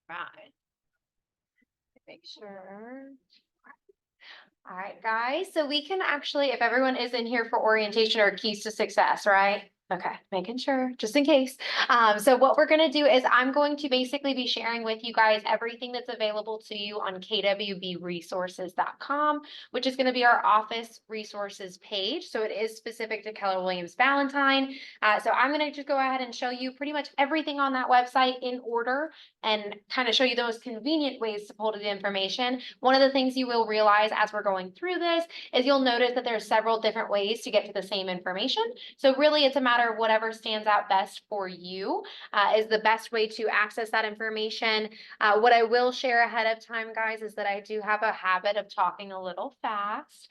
Right. Make sure. All right, guys. So we can actually, if everyone is in here for orientation or keys to success, right? Okay, making sure, just in case. So what we're going to do is I'm going to basically be sharing with you guys everything that's available to you on kwbresources.com, which is going to be our office resources page. So it is specific to Keller Williams Valentine. So I'm going to just go ahead and show you pretty much everything on that website in order and kind of show you the most convenient ways to pull to the information. One of the things you will realize as we're going through this is you'll notice that there's several different ways to get to the same information. So really it's a matter of whatever stands out best for you is the best way to access that information. What I will share ahead of time, guys, is that I do have a habit of talking a little fast.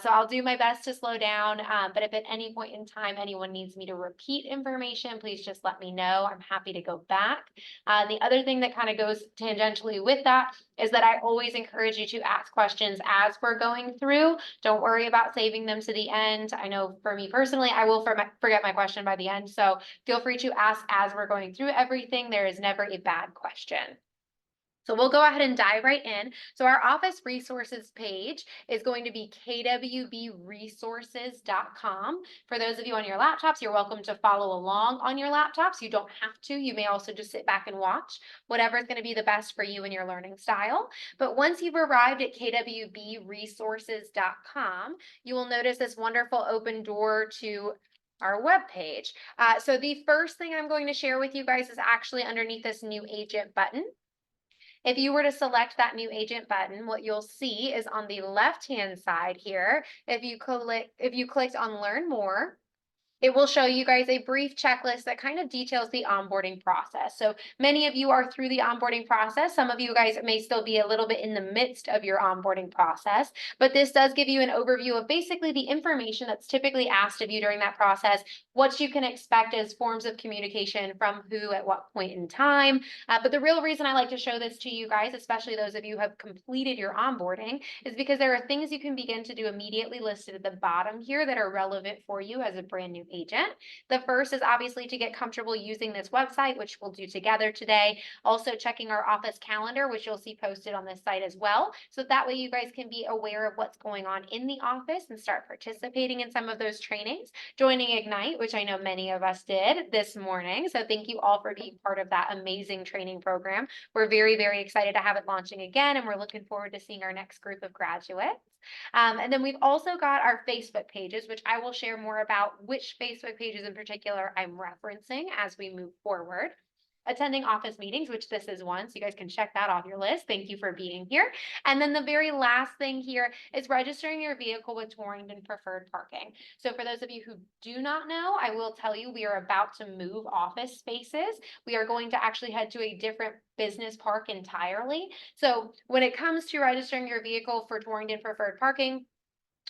So I'll do my best to slow down, but if at any point in time anyone needs me to repeat information, please just let me know. I'm happy to go back. The other thing that kind of goes tangentially with that is that I always encourage you to ask questions as we're going through. Don't worry about saving them to the end. I know for me personally, I will forget my question by the end. So feel free to ask as we're going through everything. There is never a bad question. So we'll go ahead and dive right in. So our office resources page is going to be kwbresources.com. For those of you on your laptops, you're welcome to follow along on your laptops. You don't have to. You may also just sit back and watch, whatever is going to be the best for you and your learning style. But once you've arrived at kwbresources.com, you will notice this wonderful open door to our web page. So the first thing I'm going to share with you guys is actually underneath this new agent button. If you were to select that new agent button, what you'll see is on the left-hand side here, if you clicked on Learn More, it will show you guys a brief checklist that kind of details the onboarding process. So many of you are through the onboarding process. Some of you guys may still be a little bit in the midst of your onboarding process, but this does give you an overview of basically the information that's typically asked of you during that process, what you can expect as forms of communication from who at what point in time. But the real reason I like to show this to you guys, especially those of you who have completed your onboarding, is because there are things you can begin to do immediately listed at the bottom here that are relevant for you as a brand new agent. The first is obviously to get comfortable using this website, which we'll do together today. Also checking our office calendar, which you'll see posted on this site as well. So that way you guys can be aware of what's going on in the office and start participating in some of those trainings. Joining Ignite, which I know many of us did this morning. So thank you all for being part of that amazing training program. We're very, very excited to have it launching again, and we're looking forward to seeing our next group of graduates. And then we've also got our Facebook pages, which I will share more about which Facebook pages in particular I'm referencing as we move forward. Attending office meetings, which this is one, so you guys can check that off your list. Thank you for being here. And then the very last thing here is registering your vehicle with Torrington Preferred Parking. So for those of you who do not know, I will tell you we are about to move office spaces. We are going to actually head to a different business park entirely. So when it comes to registering your vehicle for Torrington Preferred Parking,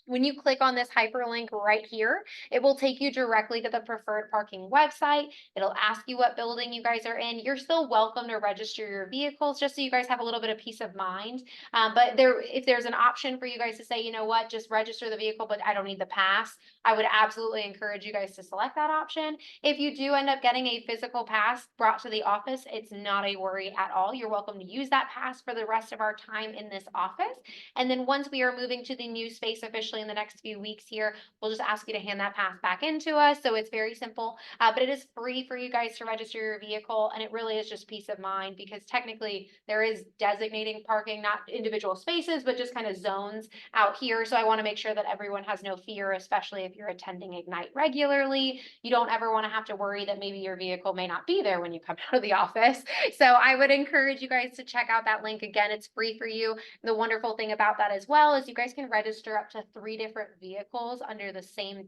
when you click on this hyperlink right here, it will take you directly to the preferred parking website. It'll ask you what building you guys are in. You're still welcome to register your vehicles just so you guys have a little bit of peace of mind. But if there's an option for you guys to say, you know what, just register the vehicle, but I don't need the pass, I would absolutely encourage you guys to select that option. If you do end up getting a physical pass brought to the office, it's not a worry at all. You're welcome to use that pass for the rest of our time in this office. And then once we are moving to the new space officially officially in the next few weeks here, we'll just ask you to hand that pass back into us. So it's very simple, but it is free for you guys to register your vehicle. And it really is just peace of mind because technically there is designating parking, not individual spaces, but just kind of zones out here. So I want to make sure that everyone has no fear, especially if you're attending Ignite regularly. You don't ever want to have to worry that maybe your vehicle may not be there when you come out of the office. So I would encourage you guys to check out that link. Again, it's free for you. The wonderful thing about that as well is you guys can register up to 3 different vehicles under the same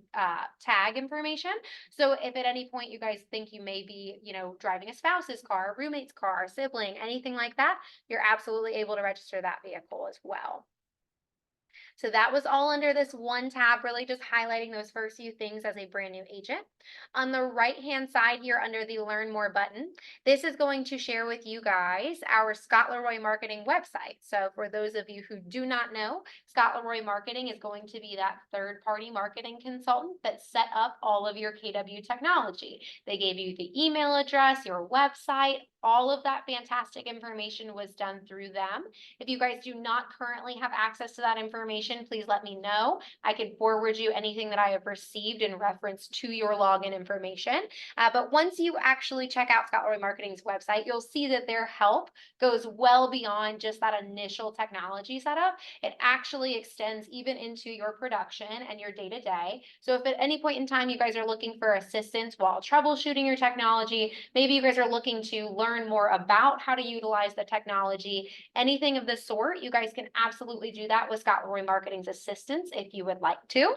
tag information. So if at any point you guys think you may be, driving a spouse's car, a roommate's car, a sibling, anything like that, you're absolutely able to register that vehicle as well. So that was all under this one tab, really just highlighting those first few things as a brand new agent. On the right-hand side here under the Learn More button, this is going to share with you guys our Scott Leroy Marketing website. So for those of you who do not know, Scott Leroy Marketing is going to be that third-party marketing consultant that set up all of your KW technology. They gave you the email address, your website, all of that fantastic information was done through them. If you guys do not currently have access to that information, please let me know. I can forward you anything that I have received in reference to your login information. But once you actually check out Scott Leroy Marketing's website, you'll see that their help goes well beyond just that initial technology setup. It actually extends even into your production and your day-to-day. So if at any point in time you guys are looking for assistance while troubleshooting your technology, maybe you guys are looking to learn more about how to utilize the technology, anything of this sort, you guys can absolutely do that with Scott Leroy Marketing's assistance if you would like to.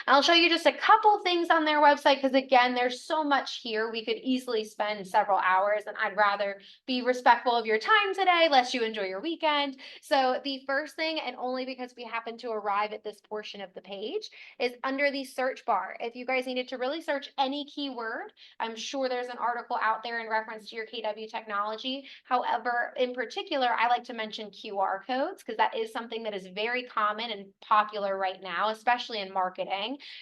I'll show you just a couple things on their website because again, there's so much here. We could easily spend several hours and I'd rather be respectful of your time today, lest you enjoy your weekend. So the first thing, and only because we happen to arrive at this portion of the page, is under the search bar. If you guys needed to really search any keyword, I'm sure there's an article out there in reference to your KW technology. However, in particular, I like to mention QR codes because that is something that is very common and popular right now, especially in marketing.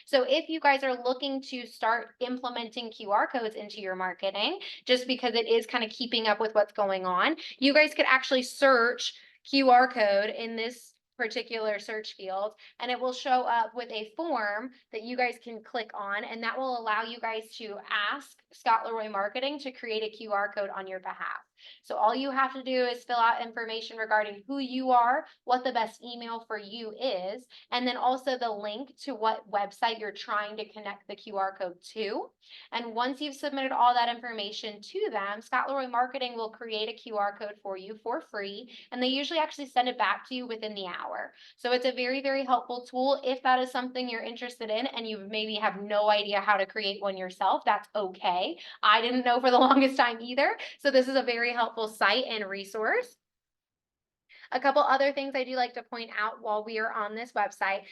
So if you guys are looking to start implementing QR codes into your marketing, just because it is kind of keeping up with what's going on, you guys could actually search QR code in this particular search field, and it will show up with a form that you guys can click on, and that will allow you guys to ask Scott Leroy Marketing to create a QR code on your behalf. So all you have to do is fill out information regarding who you are, what the best email for you is, and then also the link to what website you're trying to connect the QR code to. And once you've submitted all that information to them, Scott Leroy Marketing will create a QR code for you for free, and they usually actually send it back to you within the hour. So it's a very, very helpful tool. If that is something you're interested in and you maybe have no idea how to create one yourself, that's okay. I didn't know for the longest time either. So this is a very helpful site and resource. A couple other things I do like to point out while we are on this website.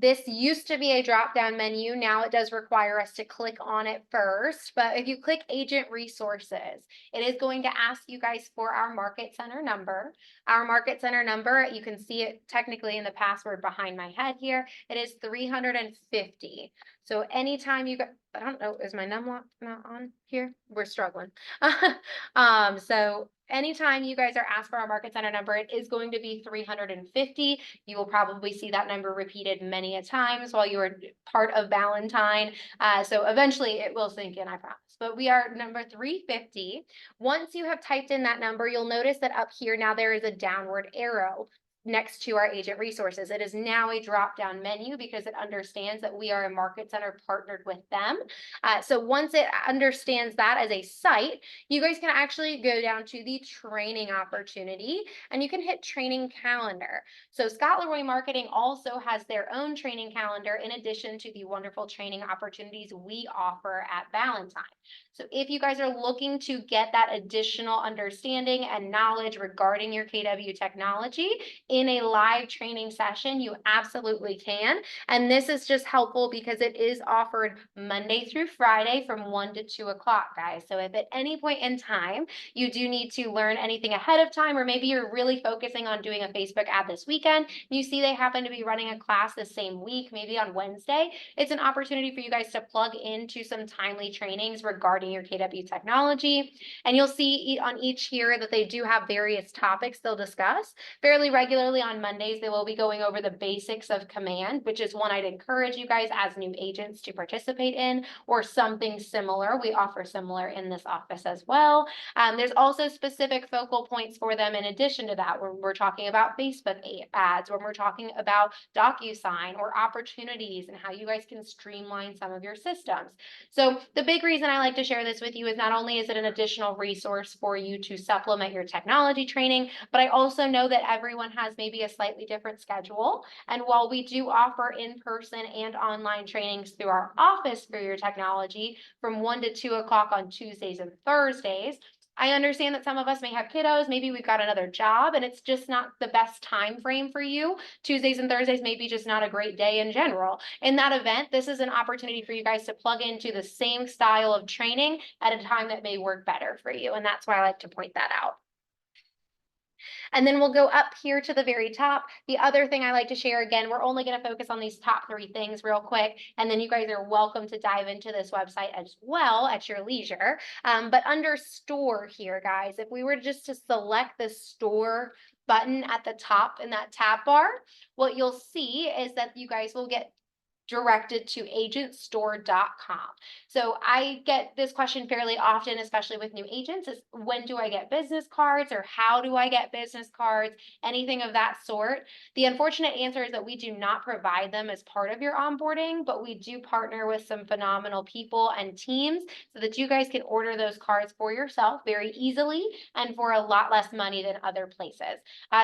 This used to be a drop-down menu. Now it does require us to click on it first. But if you click Agent Resources, it is going to ask you guys for our Market Center number. Our Market Center number, you can see it technically in the password behind my head here. It is 350. So anytime you got, I don't know, is my numlock not on here? We're struggling. So anytime you guys are asked for our Market Center number, it is going to be 350. You will probably see that number repeated many a times while you are part of Valentine. So eventually it will sink in, I promise. But we are number 350. Once you have typed in that number, you'll notice that up here now there is a downward arrow next to our agent resources. It is now a drop-down menu because it understands that we are a Market Center partnered with them. So once it understands that as a site, you guys can actually go down to the training opportunity and you can hit training calendar. So Scott Leroy Marketing also has their own training calendar in addition to the wonderful training opportunities we offer at Valentine. So if you guys are looking to get that additional understanding and knowledge regarding your KW technology in a live training session, you absolutely can. And this is just helpful because it is offered Monday through Friday from 1 to 2 o'clock, guys. So if at any point in time you do need to learn anything ahead of time, or maybe you're really focusing on doing a Facebook ad this weekend, and you see they happen to be running a class the same week, maybe on Wednesday, it's an opportunity for you guys to plug into some timely trainings regarding your KW technology. And you'll see on each here that they do have various topics they'll discuss fairly regularly particularly on Mondays, they will be going over the basics of command, which is one I'd encourage you guys as new agents to participate in, or something similar. We offer similar in this office as well. There's also specific focal points for them in addition to that, when we're talking about Facebook ads, when we're talking about DocuSign or opportunities and how you guys can streamline some of your systems. So the big reason I like to share this with you is not only is it an additional resource for you to supplement your technology training, but I also know that everyone has maybe a slightly different schedule. And while we do offer in-person and online trainings through our office for your technology from 1 to 2 o'clock on Tuesdays and Thursdays, I understand that some of us may have kiddos, maybe we've got another job and it's just not the best time frame for you. Tuesdays and Thursdays may be just not a great day in general. In that event, this is an opportunity for you guys to plug into the same style of training at a time that may work better for you. And that's why I like to point that out. And then we'll go up here to the very top. The other thing I like to share, again, we're only going to focus on these top 3 things real quick, and then you guys are welcome to dive into this website as well at your leisure. But under store here, guys, if we were just to select the store button at the top in that tab bar, what you'll see is that you guys will get directed to agentstore.com. So I get this question fairly often, especially with new agents, is when do I get business cards, or how do I get business cards, anything of that sort. The unfortunate answer is that we do not provide them as part of your onboarding, but we do partner with some phenomenal people and teams so that you guys can order those cards for yourself very easily and for a lot less money than other places.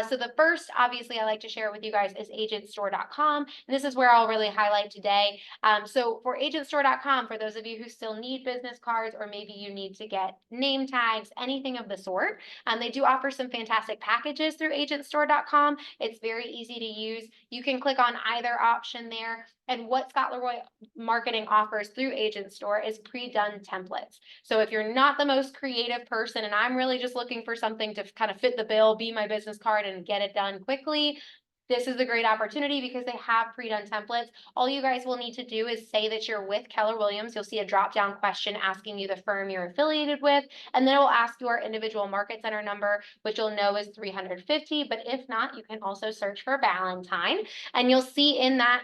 So the first, obviously, I like to share with you guys is agentstore.com. And this is where I'll really highlight today. So for agentstore.com, for those of you who still need business cards, or maybe you need to get name tags, anything of the sort, they do offer some fantastic packages through agentstore.com. It's very easy to use. You can click on either option there. And what Scott Leroy Marketing offers through Agent Store is pre-done templates. So if you're not the most creative person and I'm really just looking for something to kind of fit the bill, be my business card and get it done quickly, this is a great opportunity because they have pre-done templates. All you guys will need to do is say that you're with Keller Williams. You'll see a drop-down question asking you the firm you're affiliated with, and then it will ask you our individual market center number, which you'll know is 350. But if not, you can also search for Valentine, and you'll see in that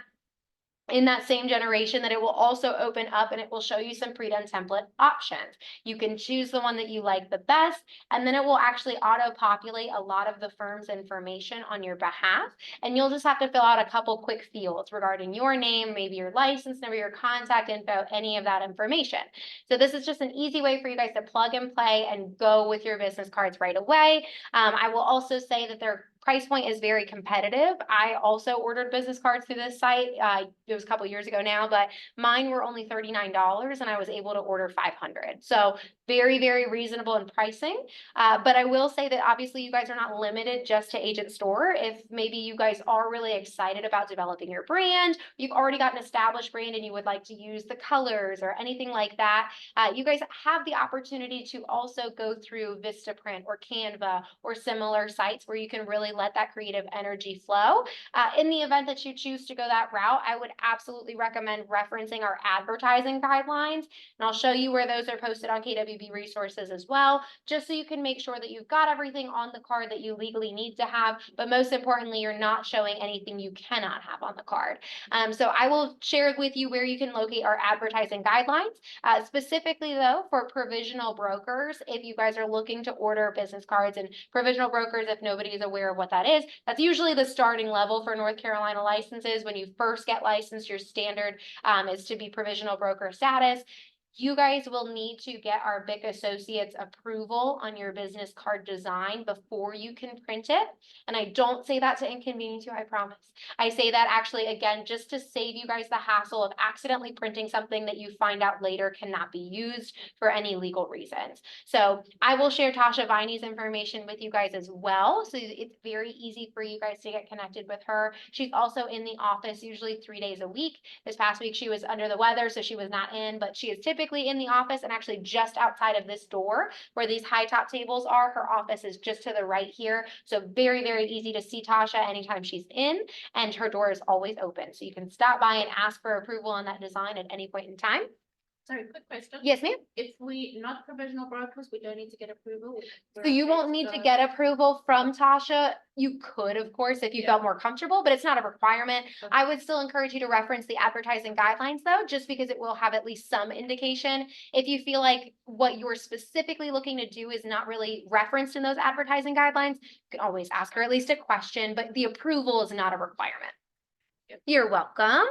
same generation that it will also open up and it will show you some pre-done template options. You can choose the one that you like the best, and then it will actually auto-populate a lot of the firm's information on your behalf. And you'll just have to fill out a couple quick fields regarding your name, maybe your license number, your contact info, any of that information. So this is just an easy way for you guys to plug and play and go with your business cards right away. I will also say that their price point is very competitive. I also ordered business cards through this site. It was a couple years ago now, but mine were only $39 and I was able to order 500. So very, very reasonable in pricing. But I will say that obviously you guys are not limited just to Agent Store. If maybe you guys are really excited about developing your brand, you've already got an established brand and you would like to use the colors or anything like that, you guys have the opportunity to also go through Vistaprint or Canva or similar sites where you can really let that creative energy flow. In the event that you choose to go that route, I would absolutely recommend referencing our advertising guidelines. And I'll show you where those are posted on KWB resources as well, just so you can make sure that you've got everything on the card that you legally need to have. But most importantly, you're not showing anything you cannot have on the card. So I will share with you where you can locate our advertising guidelines. Specifically though, for provisional brokers, if you guys are looking to order business cards, and provisional brokers, if nobody is aware of what that is, that's usually the starting level for North Carolina licenses. When you first get licensed, your standard is to be provisional broker status. You guys will need to get our BIC Associates approval on your business card design before you can print it. And I don't say that to inconvenience you, I promise. I say that actually, again, just to save you guys the hassle of accidentally printing something that you find out later cannot be used for any legal reasons. So I will share Tasha Viney's information with you guys as well. So it's very easy for you guys to get connected with her. She's also in the office usually 3 days a week. This past week, she was under the weather, so she was not in, but she is typically in the office, and actually just outside of this door where these high top tables are, her office is just to the right here. So very, very easy to see Tasha anytime she's in, and her door is always open. So you can stop by and ask for approval on that design at any point in time. Sorry, quick question. Yes, ma'am. If we not provisional brokers, we don't need to get approval. So you won't need to get approval from Tasha. You could, of course, if you felt more comfortable, but it's not a requirement. I would still encourage you to reference the advertising guidelines though, just because it will have at least some indication. If you feel like what you're specifically looking to do is not really referenced in those advertising guidelines, you can always ask her at least a question, but the approval is not a requirement. You're welcome.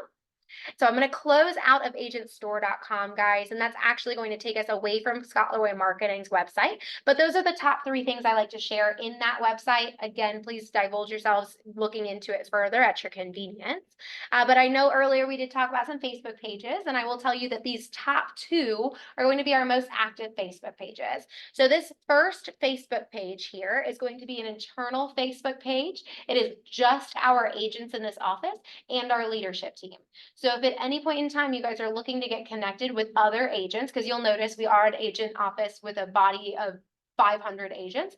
So I'm going to close out of agentstore.com, guys, and that's actually going to take us away from Scott Leroy Marketing's website. But those are the top 3 things I like to share in that website. Again, please divulge yourselves looking into it further at your convenience. But I know earlier we did talk about some Facebook pages, and I will tell you that these top 2 are going to be our most active Facebook pages. So this first Facebook page here is going to be an internal Facebook page. It is just our agents in this office and our leadership team. So if at any point in time you guys are looking to get connected with other agents, because you'll notice we are an agent office with a body of 500 agents.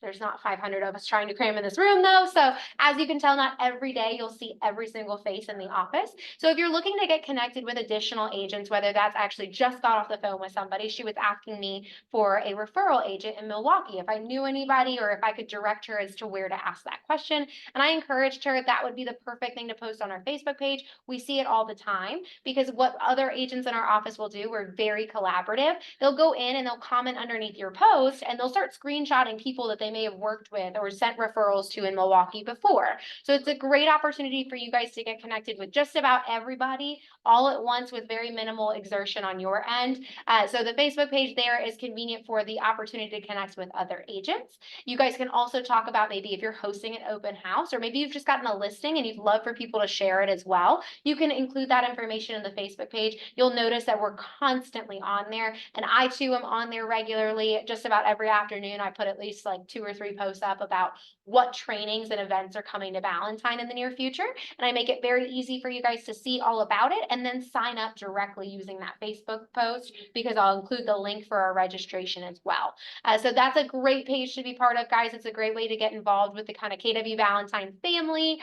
There's not 500 of us trying to cram in this room though. So as you can tell, not every day you'll see every single face in the office. So if you're looking to get connected with additional agents, whether that's actually just got off the phone with somebody, she was asking me for a referral agent in Milwaukee, if I knew anybody or if I could direct her as to where to ask that question. And I encouraged her that would be the perfect thing to post on our Facebook page. We see it all the time because what other agents in our office will do, we're very collaborative. They'll go in and they'll comment underneath your post and they'll start screenshotting people that they may have worked with or sent referrals to in Milwaukee before. So it's a great opportunity for you guys to get connected with just about everybody all at once with very minimal exertion on your end. So the Facebook page there is convenient for the opportunity to connect with other agents. You guys can also talk about maybe if you're hosting an open house or maybe you've just gotten a listing and you'd love for people to share it as well. You can include that information in the Facebook page. You'll notice that we're constantly on there, and I too am on there regularly. Just about every afternoon I put at least like 2 or 3 posts up about what trainings and events are coming to Valentine in the near future. And I make it very easy for you guys to see all about it and then sign up directly using that Facebook post because I'll include the link for our registration as well. So that's a great page to be part of, guys. It's a great way to get involved with the kind of KW Valentine family.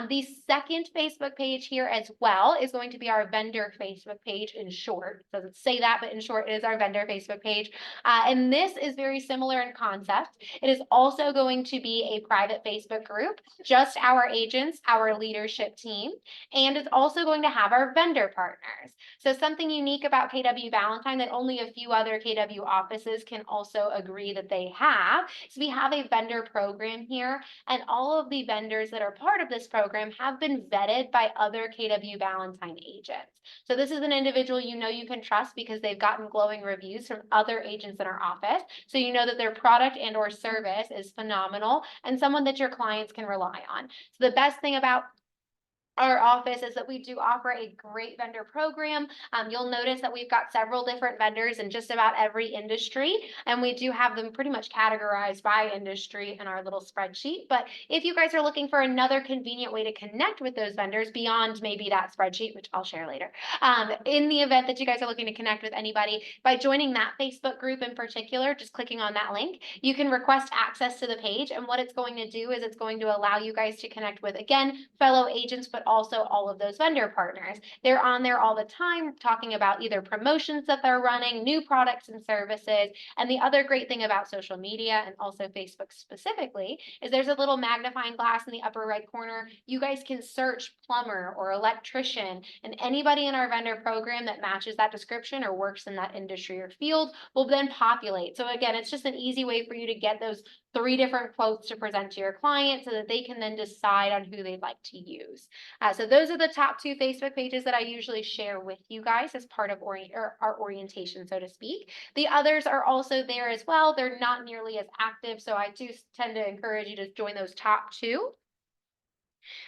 The second Facebook page here as well is going to be our vendor Facebook page in short. It doesn't say that, but in short, it is our vendor Facebook page. And this is very similar in concept. It is also going to be a private Facebook group, just our agents, our leadership team, and it's also going to have our vendor partners. So something unique about KW Valentine that only a few other KW offices can also agree that they have is we have a vendor program here, and all of the vendors that are part of this program have been vetted by other KW Valentine agents. So this is an individual you know you can trust because they've gotten glowing reviews from other agents in our office. So you know that their product and or service is phenomenal and someone that your clients can rely on. So the best thing about our office is that we do offer a great vendor program. You'll notice that we've got several different vendors in just about every industry, and we do have them pretty much categorized by industry in our little spreadsheet. But if you guys are looking for another convenient way to connect with those vendors beyond maybe that spreadsheet, which I'll share later, in the event that you guys are looking to connect with anybody, by joining that Facebook group in particular, just clicking on that link, you can request access to the page. And what it's going to do is it's going to allow you guys to connect with, again, fellow agents, but also all of those vendor partners. They're on there all the time talking about either promotions that they're running, new products and services. And the other great thing about social media and also Facebook specifically is there's a little magnifying glass in the upper right corner. You guys can search plumber or electrician, and anybody in our vendor program that matches that description or works in that industry or field will then populate. So again, it's just an easy way for you to get those 3 different quotes to present to your client so that they can then decide on who they'd like to use. So those are the top 2 Facebook pages that I usually share with you guys as part of our orientation, so to speak. The others are also there as well. They're not nearly as active, so I do tend to encourage you to join those top 2.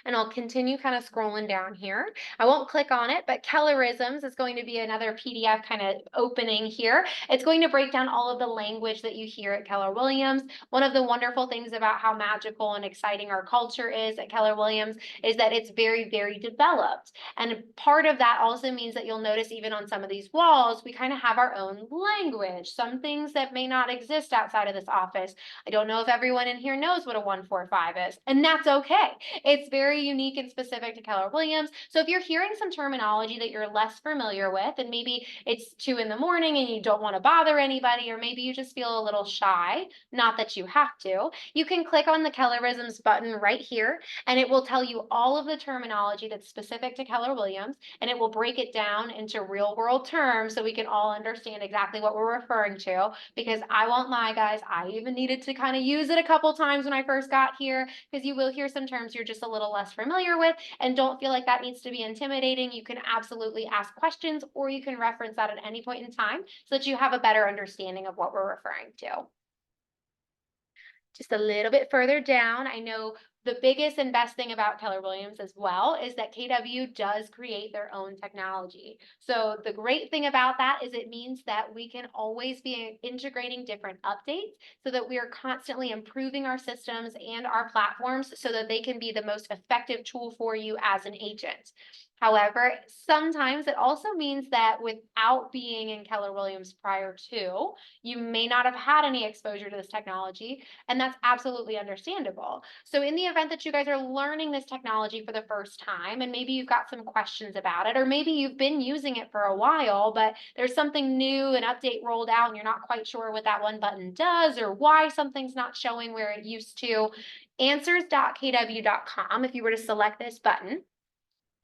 And I'll continue kind of scrolling down here. I won't click on it, but Kellerisms is going to be another PDF kind of opening here. It's going to break down all of the language that you hear at Keller Williams. One of the wonderful things about how magical and exciting our culture is at Keller Williams is that it's very, very developed. And part of that also means that you'll notice even on some of these walls, we kind of have our own language, some things that may not exist outside of this office. I don't know if everyone in here knows what a 145 is, and that's okay. It's It's very unique and specific to Keller Williams. So if you're hearing some terminology that you're less familiar with, and maybe it's 2 in the morning and you don't want to bother anybody, or maybe you just feel a little shy, not that you have to, you can click on the Kellerisms button right here, and it will tell you all of the terminology that's specific to Keller Williams, and it will break it down into real world terms so we can all understand exactly what we're referring to. Because I won't lie, guys, I even needed to kind of use it a couple times when I first got here, because you will hear some terms you're just a little less familiar with, and don't feel like that needs to be intimidating. You can absolutely ask questions, or you can reference that at any point in time so that you have a better understanding of what we're referring to. Just a little bit further down, I know the biggest and best thing about Keller Williams as well is that KW does create their own technology. So the great thing about that is it means that we can always be integrating different updates so that we are constantly improving our systems and our platforms so that they can be the most effective tool for you as an agent. However, sometimes it also means that without being in Keller Williams prior to, you may not have had any exposure to this technology, and that's absolutely understandable. So in the event that you guys are learning this technology for the first time, and maybe you've got some questions about it, or maybe you've been using it for a while, but there's something new, an update rolled out, and you're not quite sure what that one button does or why something's not showing where it used to, answers.kw.com, if you were to select this button,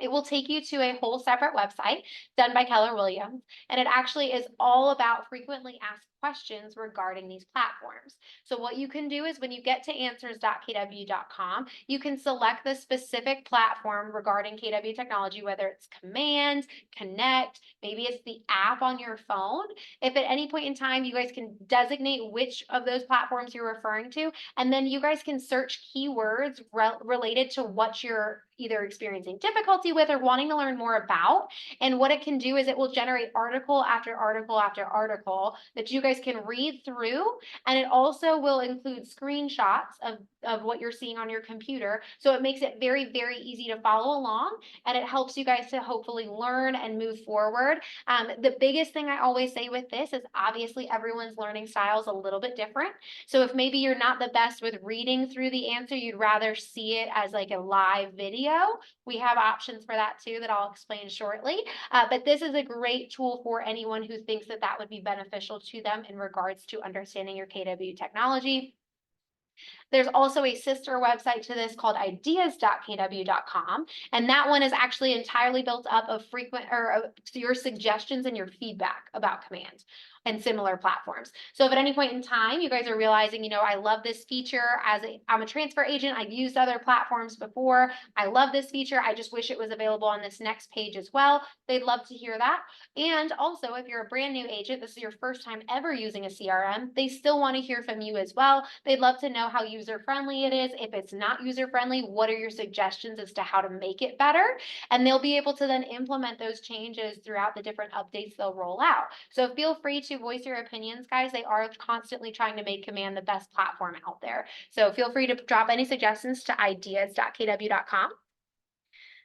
it will take you to a whole separate website done by Keller Williams, and it actually is all about frequently asked questions regarding these platforms. So what you can do is when you get to answers.kw.com, you can select the specific platform regarding KW technology, whether it's Command, Connect, maybe it's the app on your phone. If at any point in time you guys can designate which of those platforms you're referring to, and then you guys can search keywords related to what you're either experiencing difficulty with or wanting to learn more about. And what it can do is it will generate article after article after article that you guys can read through. And it also will include screenshots of what you're seeing on your computer. So it makes it very, very easy to follow along, and it helps you guys to hopefully learn and move forward. The biggest thing I always say with this is obviously everyone's learning style is a little bit different. So if maybe you're not the best with reading through the answer, you'd rather see it as like a live video, we have options for that too that I'll explain shortly. But this is a great tool for anyone who thinks that that would be beneficial to them in regards to understanding your KW technology. There's also a sister website to this called ideas.kw.com, and that one is actually entirely built up of your suggestions and your feedback about Command and similar platforms. So if at any point in time you guys are realizing, I love this feature I'm a transfer agent, I've used other platforms before, I love this feature, I just wish it was available on this next page as well, they'd love to hear that. And also, if you're a brand new agent, this is your first time ever using a CRM, they still want to hear from you as well. They'd love to know how user-friendly it is. If it's not user-friendly, what are your suggestions as to how to make it better? And they'll be able to then implement those changes throughout the different updates they'll roll out. So feel free to voice your opinions, guys. They are constantly trying to make Command the best platform out there. So feel free to drop any suggestions to ideas.kw.com.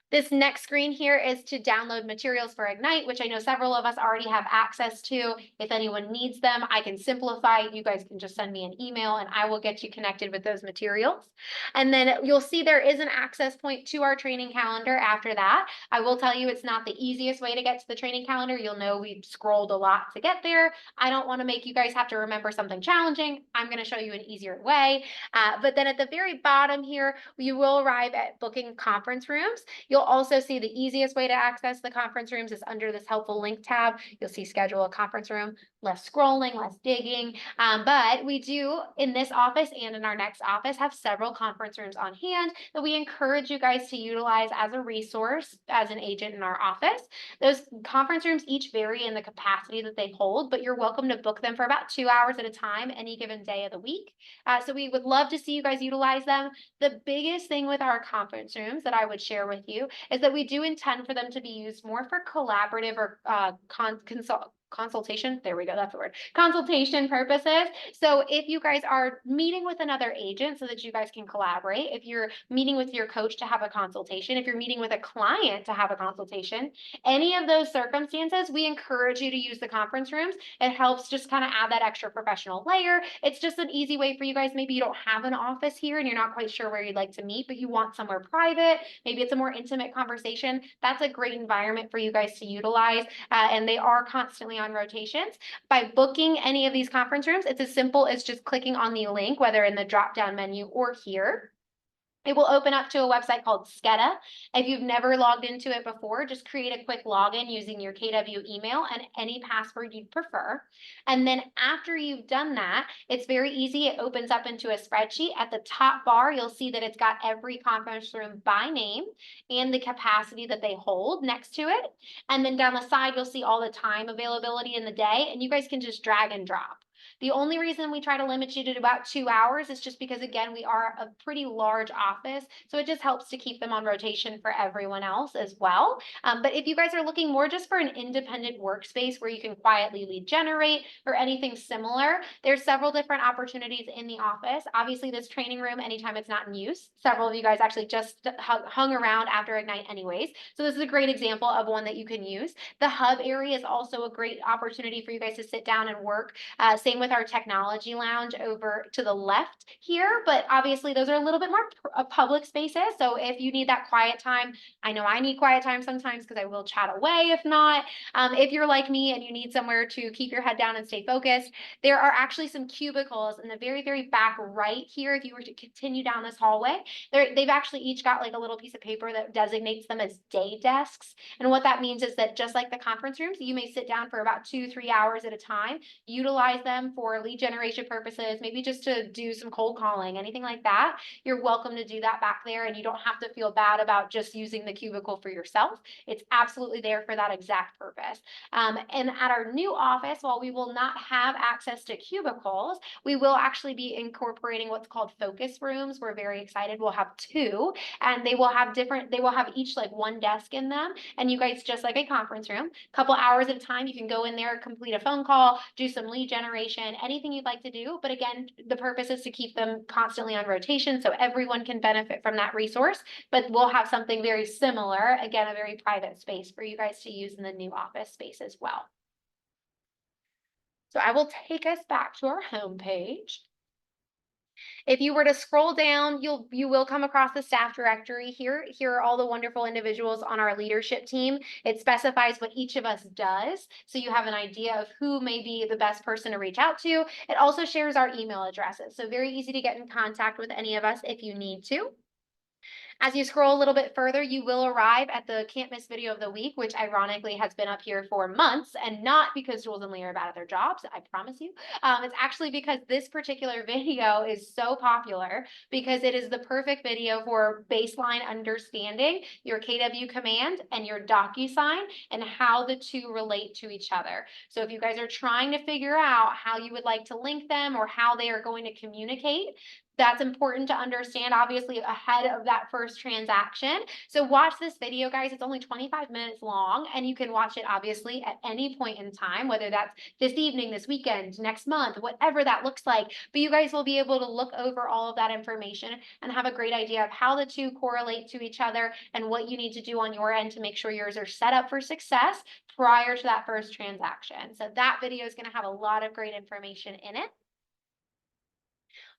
This next screen here is to download materials for Ignite, which I know several of us already have access to. If anyone needs them, I can simplify it. You guys can just send me an email and I will get you connected with those materials. And then you'll see there is an access point to our training calendar after that. I will tell you it's not the easiest way to get to the training calendar. You'll know we've scrolled a lot to get there. I don't want to make you guys have to remember something challenging. I'm going to show you an easier way. But then at the very bottom here, you will arrive at booking conference rooms. You'll also see the easiest way to access the conference rooms is under this helpful link tab. You'll see schedule a conference room, less scrolling, less digging. But we do in this office and in our next office have several conference rooms on hand that we encourage you guys to utilize as a resource as an agent in our office. Those conference rooms each vary in the capacity that they hold, but you're welcome to book them for about 2 hours at a time any given day of the week. So we would love to see you guys utilize them. The biggest thing with our conference rooms that I would share with you is that we do intend for them to be used more for collaborative or consultation, there we go, that's the word, consultation purposes. So if you guys are meeting with another agent so that you guys can collaborate, if you're meeting with your coach to have a consultation, if you're meeting with a client to have a consultation, any of those circumstances, we encourage you to use the conference rooms. It helps just kind of add that extra professional layer. It's just an easy way for you guys. Maybe you don't have an office here and you're not quite sure where you'd like to meet, but you want somewhere private. Maybe it's a more intimate conversation. That's a great environment for you guys to utilize. And they are constantly on rotations. By booking any of these conference rooms, it's as simple as just clicking on the link, whether in the drop-down menu or here. It will open up to a website called Skeda. If you've never logged into it before, just create a quick login using your KW email and any password you'd prefer. And then after you've done that, it's very easy. It opens up into a spreadsheet. At the top bar, you'll see that it's got every conference room by name and the capacity that they hold next to it. And then down the side, you'll see all the time availability in the day, and you guys can just drag and drop. The only reason we try to limit you to about 2 hours is just because, again, we are a pretty large office. So it just helps to keep them on rotation for everyone else as well. But if you guys are looking more just for an independent workspace where you can quietly lead generate or anything similar, there's several different opportunities in the office. Obviously, this training room, anytime it's not in use, several of you guys actually just hung around after Ignite anyways. So this is a great example of one that you can use. The hub area is also a great opportunity for you guys to sit down and work. Same with our technology lounge over to the left here, but obviously those are a little bit more public spaces. So if you need that quiet time, I know I need quiet time sometimes because I will chat away if not. If you're like me and you need somewhere to keep your head down and stay focused, there are actually some cubicles in the very, very back right here. If you were to continue down this hallway, they've actually each got like a little piece of paper that designates them as day desks. And what that means is that just like the conference rooms, you may sit down for about 2-3 hours at a time, utilize them for lead generation purposes, maybe just to do some cold calling, anything like that. You're welcome to do that back there, and you don't have to feel bad about just using the cubicle for yourself. It's absolutely there for that exact purpose. And at our new office, while we will not have access to cubicles, we will actually be incorporating what's called focus rooms. We're very excited. We'll have 2, and they will have each like 1 desk in them. And you guys, just like a conference room, a couple hours at a time, you can go in there, complete a phone call, do some lead generation, anything you'd like to do. But again, the purpose is to keep them constantly on rotation so everyone can benefit from that resource. But we'll have something very similar, again, a very private space for you guys to use in the new office space as well. So I will take us back to our homepage. If you were to scroll down, you will come across the staff directory here. Here are all the wonderful individuals on our leadership team. It specifies what each of us does, so you have an idea of who may be the best person to reach out to. It also shares our email addresses, so very easy to get in contact with any of us if you need to. As you scroll a little bit further, you will arrive at the can't miss video of the week, which ironically has been up here for months, and not because Jules and Lee are bad at their jobs, I promise you. It's actually because this particular video is so popular because it is the perfect video for baseline understanding your KW command and your DocuSign and how the two relate to each other. So if you guys are trying to figure out how you would like to link them or how they are going to communicate, that's important to understand, obviously, ahead of that first transaction. So watch this video, guys. It's only 25 minutes long, and you can watch it, obviously, at any point in time, whether that's this evening, this weekend, next month, whatever that looks like. But you guys will be able to look over all of that information and have a great idea of how the two correlate to each other and what you need to do on your end to make sure yours are set up for success prior to that first transaction. So that video is going to have a lot of great information in it.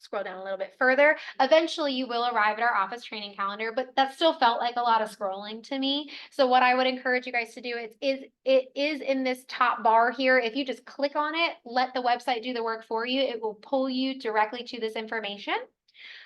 Scroll down a little bit further. Eventually you will arrive at our office training calendar, but that still felt like a lot of scrolling to me. So what I would encourage you guys to do is in this top bar here. If you just click on it, let the website do the work for you. It will pull you directly to this information.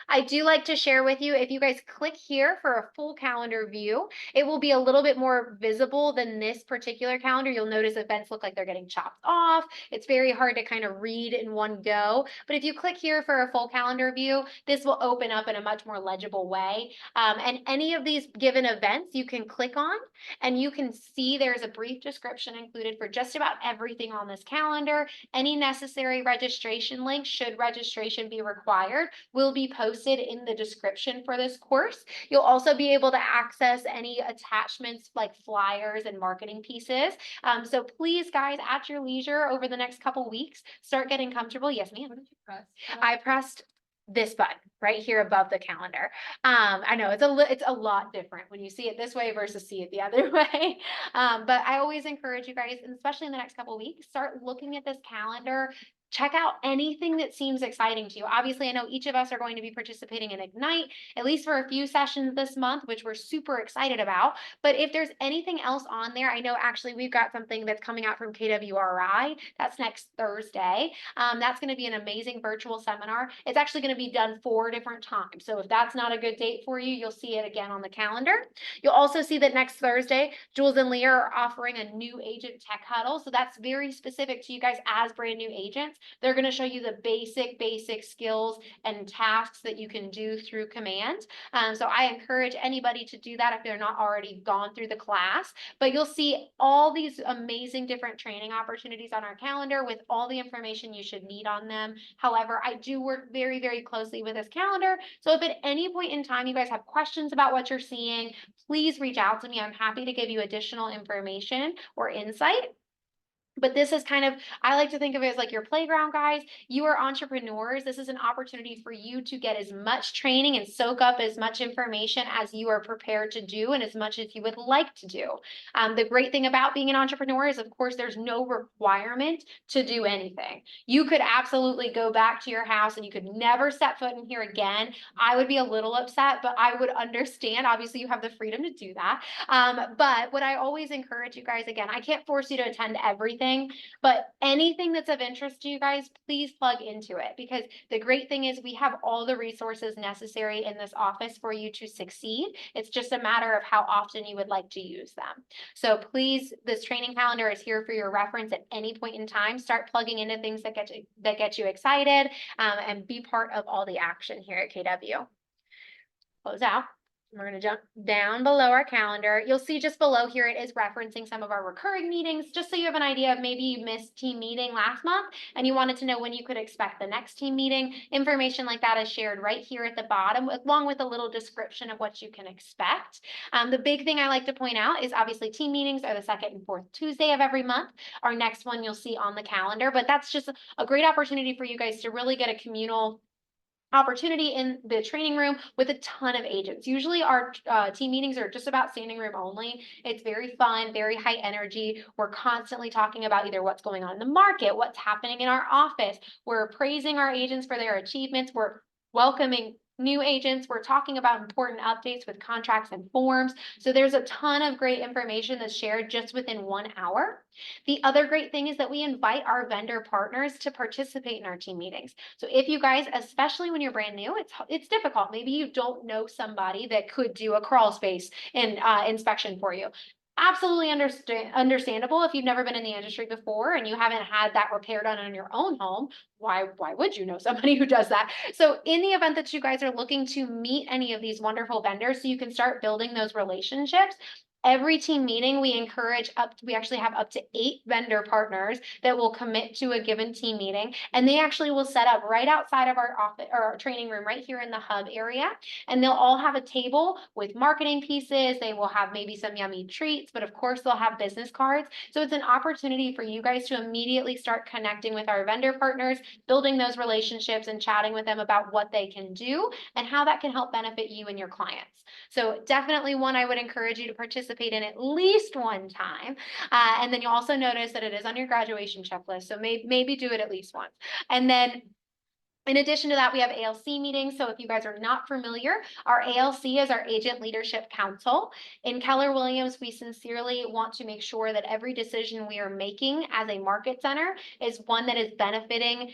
I do like to share with you, if you guys click here for a full calendar view, it will be a little bit more visible than this particular calendar. You'll notice events look like they're getting chopped off. It's very hard to kind of read in one go. But if you click here for a full calendar view, this will open up in a much more legible way. And any of these given events you can click on, and you can see there's a brief description included for just about everything on this calendar. Any necessary registration links, should registration be required, will be posted listed in the description for this course. You'll also be able to access any attachments like flyers and marketing pieces. So please, guys, at your leisure over the next couple weeks, start getting comfortable. Yes, ma'am. What did you press? I pressed this button right here above the calendar. I know it's a lot different when you see it this way versus see it the other way. But I always encourage you guys, and especially in the next couple of weeks, start looking at this calendar. Check out anything that seems exciting to you. Obviously, I know each of us are going to be participating in Ignite, at least for a few sessions this month, which we're super excited about. But if there's anything else on there, I know actually we've got something that's coming out from KWRI. That's next Thursday. That's going to be an amazing virtual seminar. It's actually going to be done 4 different times. So if that's not a good date for you, you'll see it again on the calendar. You'll also see that next Thursday, Jules and Leah are offering a new agent tech huddle. So that's very specific to you guys as brand new agents. They're going to show you the basic skills and tasks that you can do through Command. So I encourage anybody to do that if they're not already gone through the class. But you'll see all these amazing different training opportunities on our calendar with all the information you should need on them. However, I do work very, very closely with this calendar. So if at any point in time you guys have questions about what you're seeing, please reach out to me. I'm happy to give you additional information or insight. But this is kind of, I like to think of it as like your playground, guys. You are entrepreneurs. This is an opportunity for you to get as much training and soak up as much information as you are prepared to do and as much as you would like to do. The great thing about being an entrepreneur is, of course, there's no requirement to do anything. You could absolutely go back to your house and you could never set foot in here again. I would be a little upset, but I would understand. Obviously, you have the freedom to do that. But what I always encourage you guys, again, I can't force you to attend everything. But anything that's of interest to you guys, please plug into it, because the great thing is we have all the resources necessary in this office for you to succeed. It's just a matter of how often you would like to use them. So please, this training calendar is here for your reference at any point in time. Start plugging into things that get you excited, and be part of all the action here at KW. Close out. We're going to jump down below our calendar. You'll see just below here, it is referencing some of our recurring meetings, just so you have an idea of maybe you missed team meeting last month and you wanted to know when you could expect the next team meeting. Information like that is shared right here at the bottom, along with a little description of what you can expect. The big thing I like to point out is obviously team meetings are the 2nd and 4th Tuesday of every month. Our next one you'll see on the calendar, but that's just a great opportunity for you guys to really get a communal opportunity in the training room with a ton of agents. Usually our team meetings are just about standing room only. It's very fun, very high energy. We're constantly talking about either what's going on in the market, what's happening in our office. We're praising our agents for their achievements. We're welcoming new agents. We're talking about important updates with contracts and forms. So there's a ton of great information that's shared just within 1 hour. The other great thing is that we invite our vendor partners to participate in our team meetings. So if you guys, especially when you're brand new, it's difficult. Maybe you don't know somebody that could do a crawl space and inspection for you. Absolutely understandable if you've never been in the industry before and you haven't had that repair done on your own home. Why would you know somebody who does that? So in the event that you guys are looking to meet any of these wonderful vendors so you can start building those relationships, every team meeting, we actually have up to 8 vendor partners that will commit to a given team meeting. And they actually will set up right outside of our office or our training room right here in the hub area. And they'll all have a table with marketing pieces. They will have maybe some yummy treats, but of course they'll have business cards. So it's an opportunity for you guys to immediately start connecting with our vendor partners, building those relationships and chatting with them about what they can do and how that can help benefit you and your clients. So definitely one I would encourage you to participate in at least one time. And then you'll also notice that it is on your graduation checklist. So maybe do it at least once. And then in addition to that, we have ALC meetings. So if you guys are not familiar, our ALC is our Agent Leadership Council. In Keller Williams, we sincerely want to make sure that every decision we are making as a market center is one that is benefiting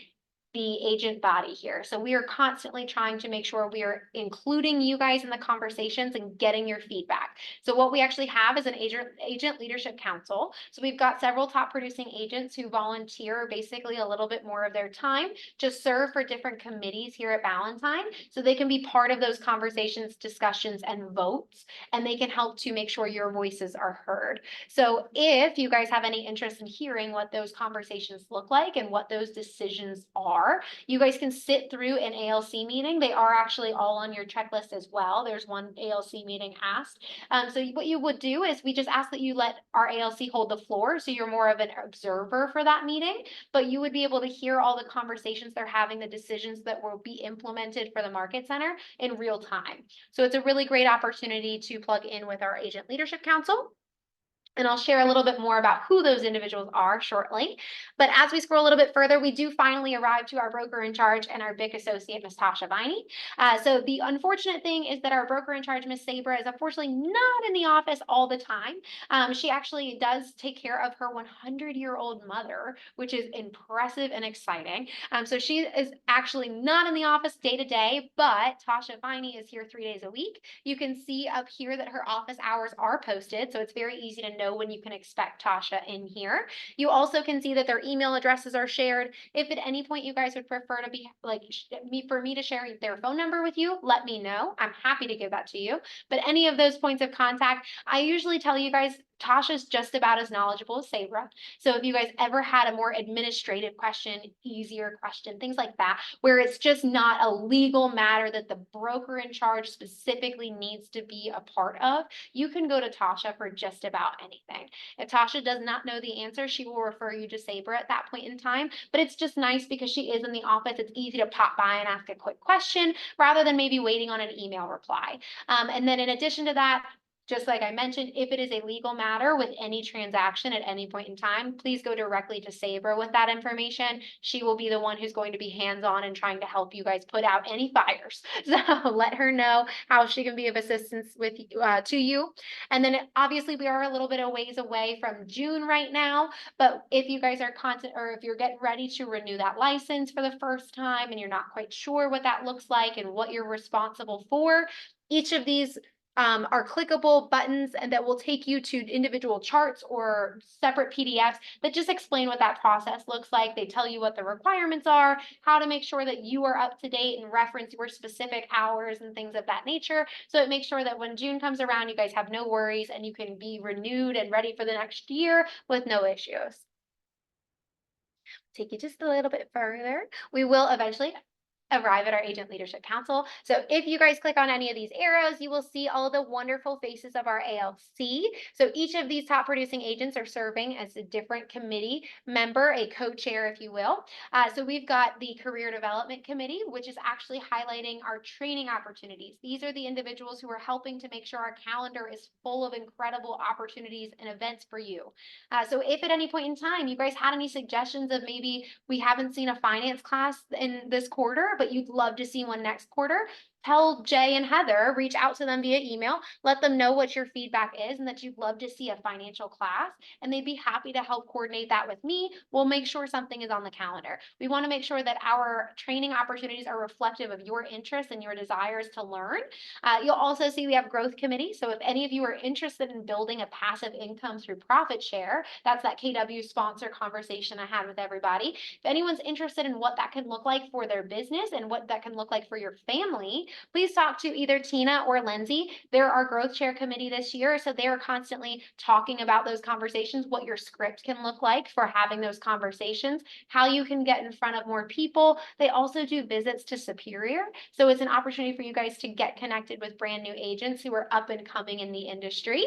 the agent body here. So we are constantly trying to make sure we are including you guys in the conversations and getting your feedback. So what we actually have is an agent leadership council. So we've got several top producing agents who volunteer basically a little bit more of their time to serve for different committees here at Ballantine. So they can be part of those conversations, discussions, and votes, and they can help to make sure your voices are heard. So if you guys have any interest in hearing what those conversations look like and what those decisions are, are. You guys can sit through an ALC meeting. They are actually all on your checklist as well. There's one ALC meeting asked. So what you would do is we just ask that you let our ALC hold the floor. So you're more of an observer for that meeting, but you would be able to hear all the conversations they're having, the decisions that will be implemented for the Market Center in real time. So it's a really great opportunity to plug in with our Agent Leadership Council. And I'll share a little bit more about who those individuals are shortly. But as we scroll a little bit further, we do finally arrive to our broker in charge and our big associate, Ms. Tasha Viney. So the unfortunate thing is that our broker in charge, Ms. Sabra, is unfortunately not in the office all the time. She actually does take care of her 100-year-old mother, which is impressive and exciting. So she is actually not in the office day to day, but Tasha Viney is here 3 days a week. You can see up here that her office hours are posted, so it's very easy to know when you can expect Tasha in here. You also can see that their email addresses are shared. If at any point you guys would prefer to be like for me to share their phone number with you, let me know. I'm happy to give that to you. But any of those points of contact, I usually tell you guys Tasha's just about as knowledgeable as Sabra. So if you guys ever had a more administrative question, easier question, things like that, where it's just not a legal matter that the broker in charge specifically needs to be a part of, you can go to Tasha for just about anything. If Tasha does not know the answer, she will refer you to Sabra at that point in time. But it's just nice because she is in the office. It's easy to pop by and ask a quick question rather than maybe waiting on an email reply. And then in addition to that, just like I mentioned, if it is a legal matter with any transaction at any point in time, please go directly to Sabra with that information. She will be the one who's going to be hands-on and trying to help you guys put out any fires. So let her know how she can be of assistance with to you. And then obviously we are a little bit of ways away from June right now, but if you guys are if you're getting ready to renew that license for the first time and you're not quite sure what that looks like and what you're responsible for, each of these are clickable buttons and that will take you to individual charts or separate PDFs that just explain what that process looks like. They tell you what the requirements are, how to make sure that you are up to date and reference your specific hours and things of that nature. So it makes sure that when June comes around, you guys have no worries and you can be renewed and ready for the next year with no issues. Take you just a little bit further. We will eventually arrive at our Agent Leadership Council. So if you guys click on any of these arrows, you will see all the wonderful faces of our ALC. So each of these top producing agents are serving as a different committee member, a co-chair, if you will. So we've got the Career Development Committee, which is actually highlighting our training opportunities. These are the individuals who are helping to make sure our calendar is full of incredible opportunities and events for you. So if at any point in time you guys had any suggestions of maybe we haven't seen a finance class in this quarter, but you'd love to see one next quarter, tell Jay and Heather, reach out to them via email, let them know what your feedback is and that you'd love to see a financial class, and they'd be happy to help coordinate that with me. We'll make sure something is on the calendar. We want to make sure that our training opportunities are reflective of your interests and your desires to learn. You'll also see we have growth committee. So if any of you are interested in building a passive income through profit share, that's that KW sponsor conversation I had with everybody. If anyone's interested in what that can look like for their business and what that can look like for your family, please talk to either Tina or Lindsay. They're our growth share committee this year. So they are constantly talking about those conversations, what your script can look like for having those conversations, how you can get in front of more people. They also do visits to Superior. So it's an opportunity for you guys to get connected with brand new agents who are up and coming in the industry.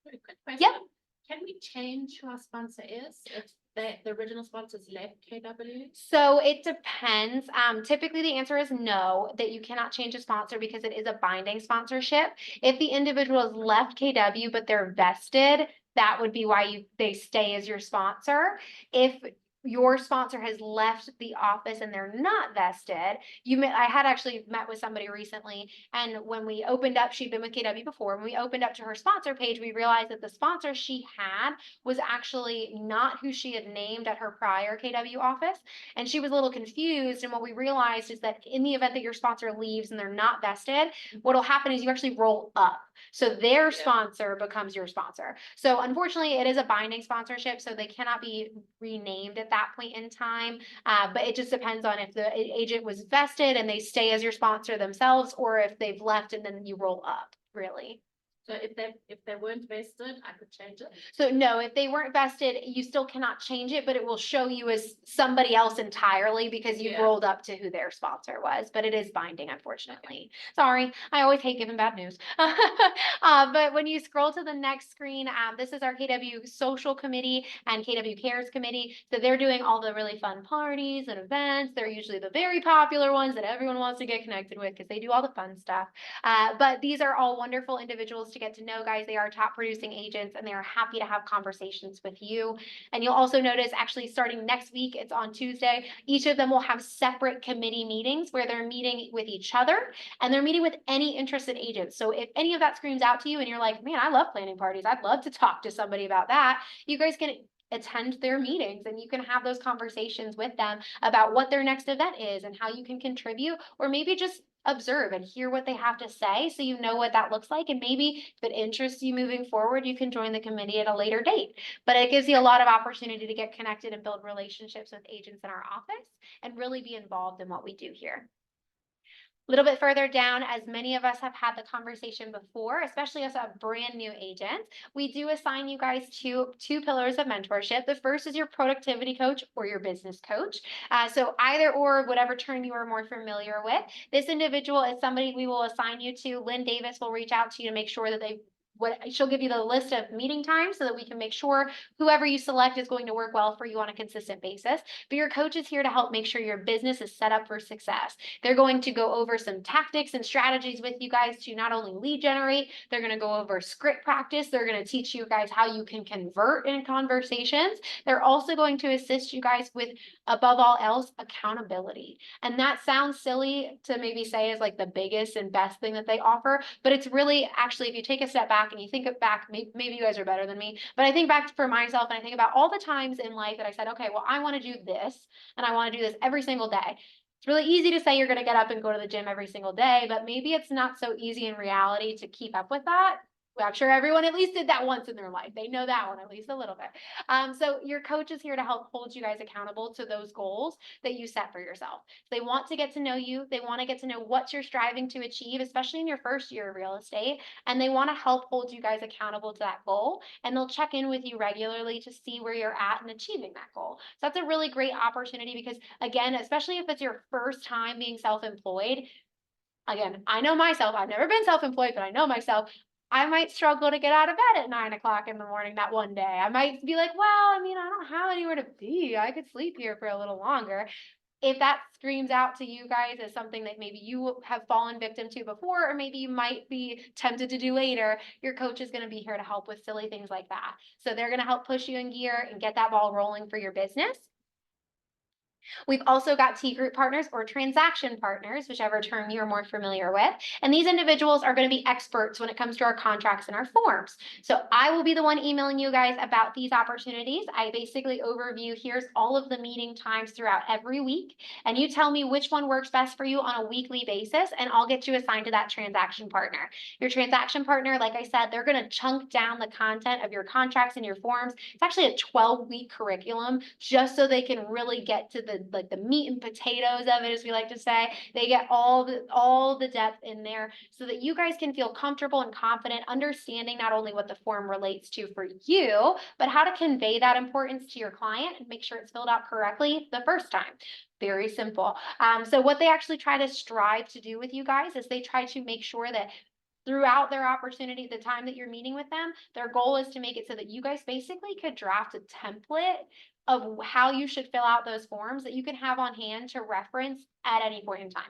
Very quick question. Yep. Can we change who our sponsor is if the original sponsors left KW? So it depends. Typically the answer is no, that you cannot change a sponsor because it is a binding sponsorship. If the individual has left KW, but they're vested, that would be why they stay as your sponsor. If your sponsor has left the office and they're not vested, I had actually met with somebody recently, and when we opened up, she'd been with KW before. When we opened up to her sponsor page, we realized that the sponsor she had was actually not who she had named at her prior KW office. And she was a little confused. And what we realized is that in the event that your sponsor leaves and they're not vested, what'll happen is you actually roll up. So their sponsor becomes your sponsor. So unfortunately, it is a binding sponsorship, so they cannot be renamed at that point in time. But it just depends on if the agent was vested and they stay as your sponsor themselves, or if they've left and then you roll up, really. So if they weren't vested, I could change it. So no, if they weren't vested, you still cannot change it, but it will show you as somebody else entirely because you've Yeah. rolled up to who their sponsor was, but it is binding, unfortunately. Sorry, I always hate giving bad news. But when you scroll to the next screen, this is our KW Social Committee and KW Cares Committee. So they're doing all the really fun parties and events. They're usually the very popular ones that everyone wants to get connected with because they do all the fun stuff. But these are all wonderful individuals to get to know, guys. They are top producing agents and they are happy to have conversations with you. And you'll also notice actually starting next week, it's on Tuesday, each of them will have separate committee meetings where they're meeting with each other and they're meeting with any interested agents. So if any of that screams out to you and you're like, man, I love planning parties, I'd love to talk to somebody about that, you guys can attend their meetings and you can have those conversations with them about what their next event is and how you can contribute, or maybe just observe and hear what they have to say so you know what that looks like. And maybe if it interests you moving forward, you can join the committee at a later date. But it gives you a lot of opportunity to get connected and build relationships with agents in our office and really be involved in what we do here. A little bit further down, as many of us have had the conversation before, especially as a brand new agent, we do assign you guys to two pillars of mentorship. The first is your productivity coach or your business coach. So either or, whatever term you are more familiar with. This individual is somebody we will assign you to. Lynn Davis will reach out to you to make sure that she'll give you the list of meeting times so that we can make sure whoever you select is going to work well for you on a consistent basis. But your coach is here to help make sure your business is set up for success. They're going to go over some tactics and strategies with you guys to not only lead generate, they're going to go over script practice. They're going to teach you guys how you can convert in conversations. They're also going to assist you guys with, above all else, accountability. And that sounds silly to maybe say is like the biggest and best thing that they offer, but it's really actually, if you take a step back and you think it back, maybe you guys are better than me, but I think back for myself and I think about all the times in life that I said, okay, well, I want to do this and I want to do this every single day. It's really easy to say you're going to get up and go to the gym every single day, but maybe it's not so easy in reality to keep up with that. Well, I'm sure everyone at least did that once in their life. They know that one at least a little bit. So your coach is here to help hold you guys accountable to those goals that you set for yourself. They want to get to know you. They want to get to know what you're striving to achieve, especially in your first year of real estate. And they want to help hold you guys accountable to that goal. And they'll check in with you regularly to see where you're at in achieving that goal. So that's a really great opportunity because, again, especially if it's your first time being self-employed, again, I know myself, I've never been self-employed, but I know myself. I might struggle to get out of bed at 9 o'clock in the morning that one day. I might be like, well, I mean, I don't have anywhere to be. I could sleep here for a little longer. If that screams out to you guys as something that maybe you have fallen victim to before, or maybe you might be tempted to do later, your coach is going to be here to help with silly things like that. So they're going to help push you in gear and get that ball rolling for your business. We've also got T group partners or transaction partners, whichever term you're more familiar with. And these individuals are going to be experts when it comes to our contracts and our forms. So I will be the one emailing you guys about these opportunities. I basically overview, here's all of the meeting times throughout every week. And you tell me which one works best for you on a weekly basis, and I'll get you assigned to that transaction partner. Your transaction partner, like I said, they're going to chunk down the content of your contracts and your forms. It's actually a 12-week curriculum just so they can really get to the meat and potatoes of it, as we like to say. They get all the depth in there so that you guys can feel comfortable and confident understanding not only what the form relates to for you, but how to convey that importance to your client and make sure it's filled out correctly the first time. Very simple. So what they actually try to strive to do with you guys is they try to make sure that throughout their opportunity, the time that you're meeting with them, their goal is to make it so that you guys basically could draft a template of how you should fill out those forms that you can have on hand to reference at any point in time.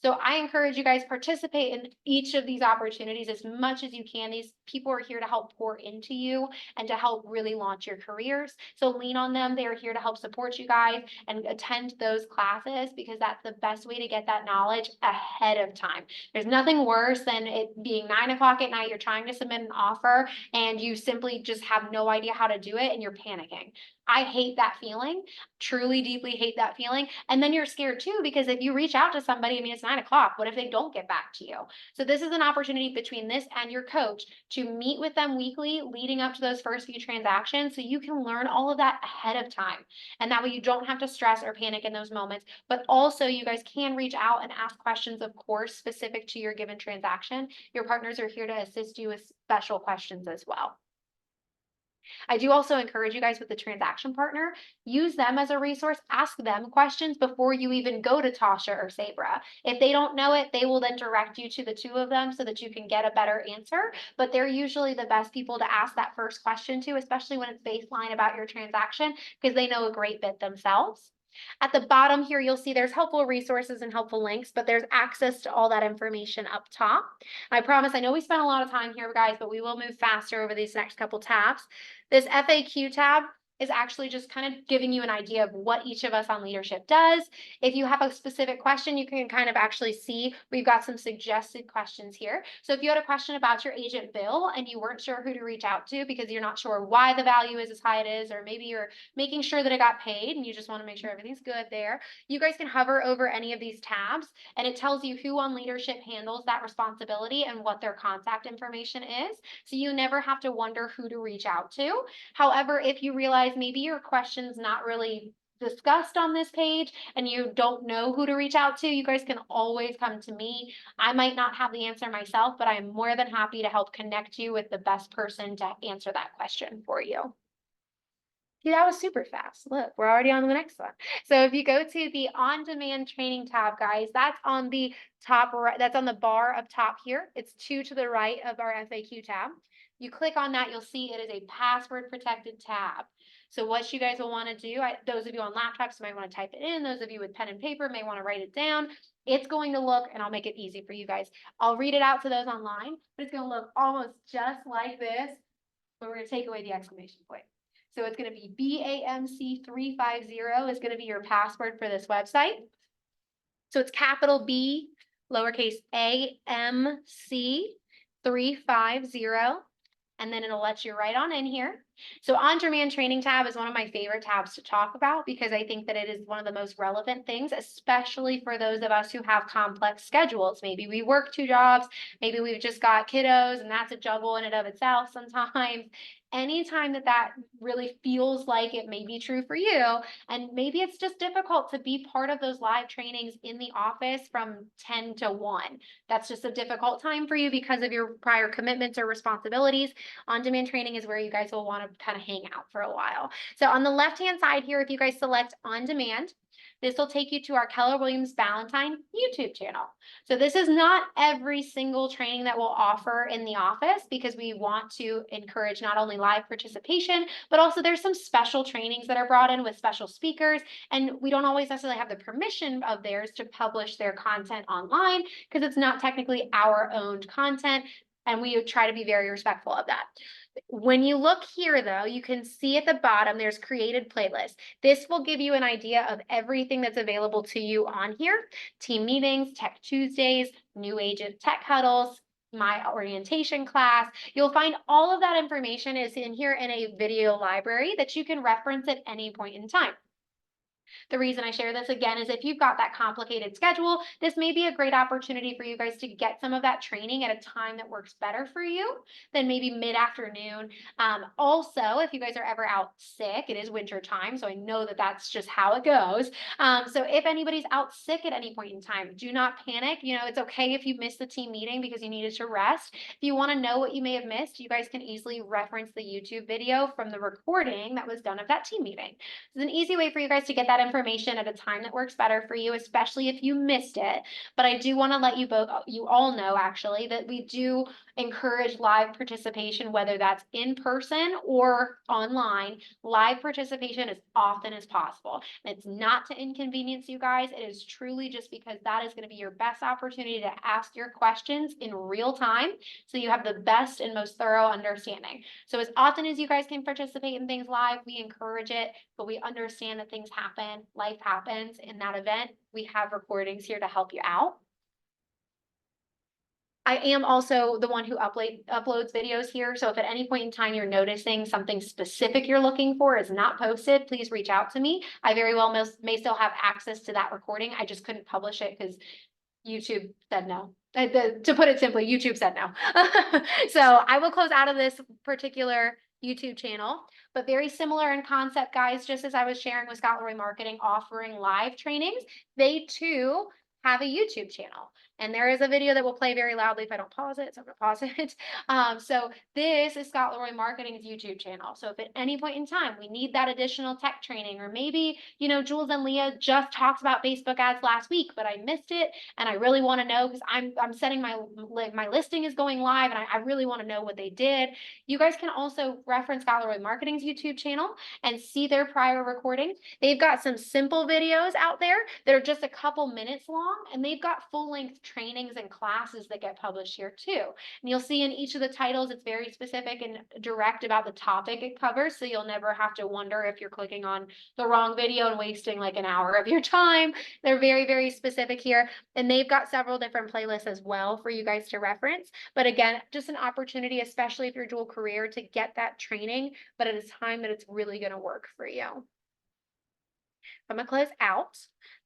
So I encourage you guys participate in each of these opportunities as much as you can. These people are here to help pour into you and to help really launch your careers. So lean on them. They are here to help support you guys and attend those classes because that's the best way to get that knowledge ahead of time. There's nothing worse than it being 9 o'clock at night. You're trying to submit an offer and you simply just have no idea how to do it and you're panicking. I hate that feeling, truly deeply hate that feeling. And then you're scared too, because because if you reach out to somebody, I mean, it's 9 o'clock. What if they don't get back to you? So this is an opportunity between this and your coach to meet with them weekly leading up to those first few transactions so you can learn all of that ahead of time. And that way you don't have to stress or panic in those moments, but also you guys can reach out and ask questions, of course, specific to your given transaction. Your partners are here to assist you with special questions as well. I do also encourage you guys with the transaction partner, use them as a resource, ask them questions before you even go to Tasha or Sabra. If they don't know it, they will then direct you to the two of them so that you can get a better answer. But they're usually the best people to ask that first question to, especially when it's baseline about your transaction, because they know a great bit themselves. At the bottom here, you'll see there's helpful resources and helpful links, but there's access to all that information up top. I promise, I know we spent a lot of time here, guys, but we will move faster over these next couple tabs. This FAQ tab is actually just kind of giving you an idea of what each of us on leadership does. If you have a specific question, you can kind of actually see we've got some suggested questions here. So if you had a question about your agent bill and you weren't sure who to reach out to because you're not sure why the value is as high it is, or maybe you're making sure that it got paid and you just want to make sure everything's good there, you guys can hover over any of these tabs and it tells you who on leadership handles that responsibility and what their contact information is. So you never have to wonder who to reach out to. However, if you realize maybe your question's not really discussed on this page and you don't know who to reach out to, you guys can always come to me. I might not have the answer myself, but I'm more than happy to help connect you with the best person to answer that question for you. See, that was super fast. Look, we're already on the next one. So if you go to the on-demand training tab, guys, that's on the top right, that's on the bar up top here. It's 2 to the right of our FAQ tab. You click on that, you'll see it is a password protected tab. So what you guys will want to do, those of you on laptops might want to type it in. Those of you with pen and paper may want to write it down. It's going to look, and I'll make it easy for you guys. I'll read it out to those online, but it's going to look almost just like this, but we're going to take away the exclamation point. So it's going to be BAMC350 is going to be your password for this website. So it's capital B, lowercase AMC 350. And then it'll let you right on in here. So on-demand training tab is one of my favorite tabs to talk about because I think that it is one of the most relevant things, especially for those of us who have complex schedules. Maybe we work 2 jobs, maybe we've just got kiddos and that's a juggle in and of itself sometimes. Anytime that really feels like it may be true for you, and maybe it's just difficult to be part of those live trainings in the office from 10 to 1. That's just a difficult time for you because of your prior commitments or responsibilities. On-demand training is where you guys will want to kind of hang out for a while. So on the left-hand side here, if you guys select on-demand, this will take you to our Keller Williams Ballantyne YouTube channel. So this is not every single training that we'll offer in the office because we want to encourage not only live participation, but also there's some special trainings that are brought in with special speakers. And we don't always necessarily have the permission of theirs to publish their content online because it's not technically our owned content. And we try to be very respectful of that. When you look here, though, you can see at the bottom, there's created playlists. This will give you an idea of everything that's available to you on here. Team meetings, Tech Tuesdays, new agent tech huddles, my orientation class. You'll find all of that information is in here in a video library that you can reference at any point in time. The reason I share this again is if you've got that complicated schedule, this may be a great opportunity for you guys to get some of that training at a time that works better for you than maybe mid-afternoon. Also, if you guys are ever out sick, it is winter time, so I know that that's just how it goes. So if anybody's out sick at any point in time, do not panic. You know, it's okay if you missed the team meeting because you needed to rest. If you want to know what you may have missed, you guys can easily reference the YouTube video from the recording that was done of that team meeting. It's an easy way for you guys to get that information at a time that works better for you, especially if you missed it. But I do want to let you all know actually that we do encourage live participation, whether that's in person or online. Live participation as often as possible. And it's not to inconvenience you guys. It is truly just because that is going to be your best opportunity to ask your questions in real time so you have the best and most thorough understanding. So as often as you guys can participate in things live, we encourage it, but we understand that things happen, life happens in that event. We have recordings here to help you out. I am also the one who uploads videos here. So if at any point in time you're noticing something specific you're looking for is not posted, please reach out to me. I very well may still have access to that recording. I just couldn't publish it because YouTube said no. To put it simply, YouTube said no. So I will close out of this particular YouTube channel, but very similar in concept, guys, just as I was sharing with Scott Leroy Marketing offering live trainings, they too have a YouTube channel. And there is a video that will play very loudly if I don't pause it, so I'm gonna pause it. So this is Scott Leroy Marketing's YouTube channel. So if at any point in time we need that additional tech training, or maybe, you know, Jules and Leah just talked about Facebook ads last week, but I missed it and I really want to know because I'm setting my listing is going live and I really want to know what they did. You guys can also reference Scott Leroy Marketing's YouTube channel and see their prior recordings. They've got some simple videos out there that are just a couple minutes long, and they've got full-length trainings and classes that get published here too. And you'll see in each of the titles, it's very specific and direct about the topic it covers, so you'll never have to wonder if you're clicking on the wrong video and wasting like an hour of your time. They're very, very specific here, and they've got several different playlists as well for you guys to reference. But again, just an opportunity, especially if you're dual career, to get that training, but at a time that it's really going to work for you. I'm gonna close out.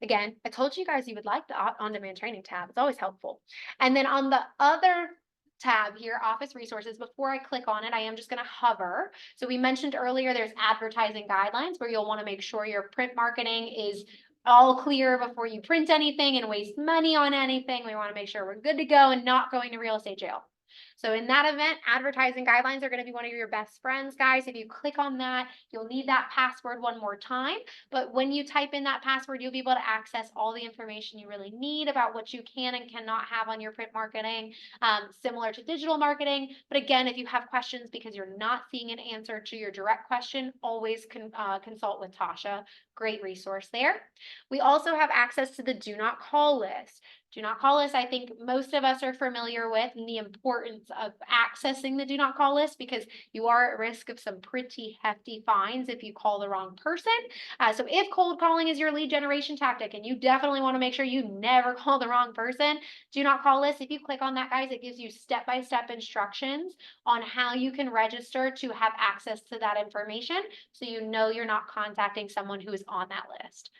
Again, I told you guys you would like the on-demand training tab. It's always helpful. And then on the other tab here, office resources, before I click on it, I am just gonna hover. So we mentioned earlier there's advertising guidelines where you'll wanna make sure your print marketing is all clear before you print anything and waste money on anything. We wanna make sure we're good to go and not going to real estate jail. So in that event, advertising guidelines are going to be one of your best friends, guys. If you click on that, you'll need that password one more time. But when you type in that password, you'll be able to access all the information you really need about what you can and cannot have on your print marketing, similar to digital marketing. But again, if you have questions because you're not seeing an answer to your direct question, always consult with Tasha. Great resource there. We also have access to the do not call list. Do not call list, I think most of us are familiar with, and the importance of accessing the do not call list, because you are at risk of some pretty hefty fines if you call the wrong person. So if cold calling is your lead generation tactic, and you definitely want to make sure you never call the wrong person, do not call list. If you click on that, guys, it gives you step-by-step instructions on how you can register to have access to that information, so you know you're not contacting someone who is on that list.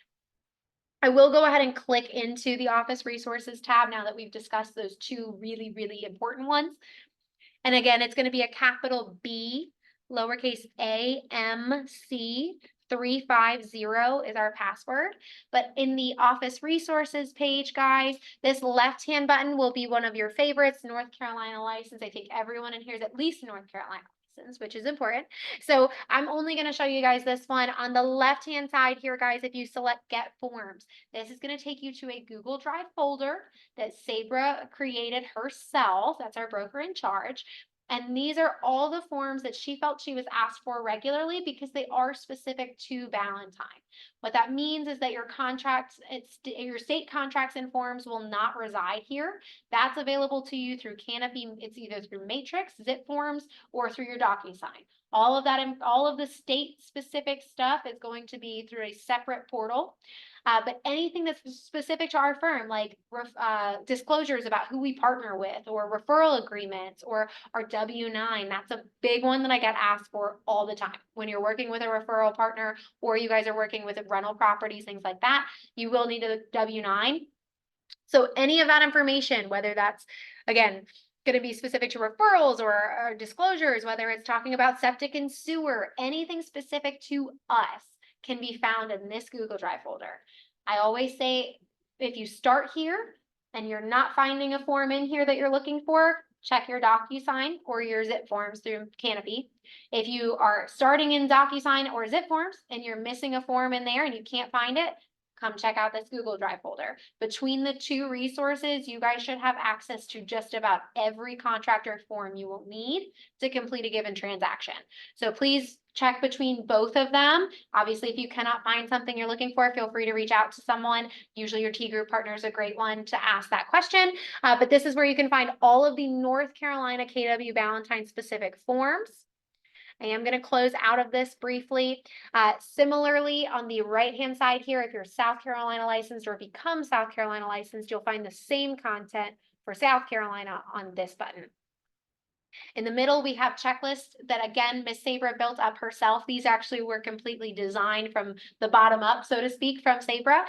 I will go ahead and click into the office resources tab now that we've discussed those two really, really important ones. And again, it's going to be a capital B, lowercase a, M, C, 350 is our password. But in the office resources page, guys, this left-hand button will be one of your favorites, North Carolina license. I think everyone in here is at least North Carolina, which is important. So I'm only going to show you guys this one. On the left hand side here, guys, if you select get forms, this is going to take you to a Google Drive folder that Sabra created herself. That's our broker in charge. And these are all the forms that she felt she was asked for regularly because they are specific to Valentine. What that means is that your contracts, your state contracts and forms will not reside here. That's available to you through Canopy. It's either through Matrix, Zip Forms, or through your DocuSign. All of that, all of the state specific stuff is going to be through a separate portal. But anything that's specific to our firm, like disclosures about who we partner with, or referral agreements, or our W-9, that's a big one that I get asked for all the time. When you're working with a referral partner, or you guys are working with rental properties, things like that, you will need a W-9. So any of that information, whether that's, again, going to be specific to referrals or disclosures, whether it's talking about septic and sewer, anything specific to us can be found in this Google Drive folder. I always say, if you start here and you're not finding a form in here that you're looking for, check your DocuSign or your Zip Forms through Canopy. If you are starting in DocuSign or Zip Forms and you're missing a form in there and you can't find it, come check out this Google Drive folder. Between the two resources, you guys should have access to just about every contractor form you will need to complete a given transaction. So please check between both of them. Obviously, if you cannot find something you're looking for, feel free to reach out to someone. Usually your T Group partner is a great one to ask that question. But this is where you can find all of the North Carolina KW Valentine specific forms. I am going to close out of this briefly. Similarly, on the right-hand side here, if you're South Carolina licensed or become South Carolina licensed, you'll find the same content for South Carolina on this button. In the middle, we have checklists that, again, Miss Sabra built up herself. These actually were completely designed from the bottom up, so to speak, from Sabra.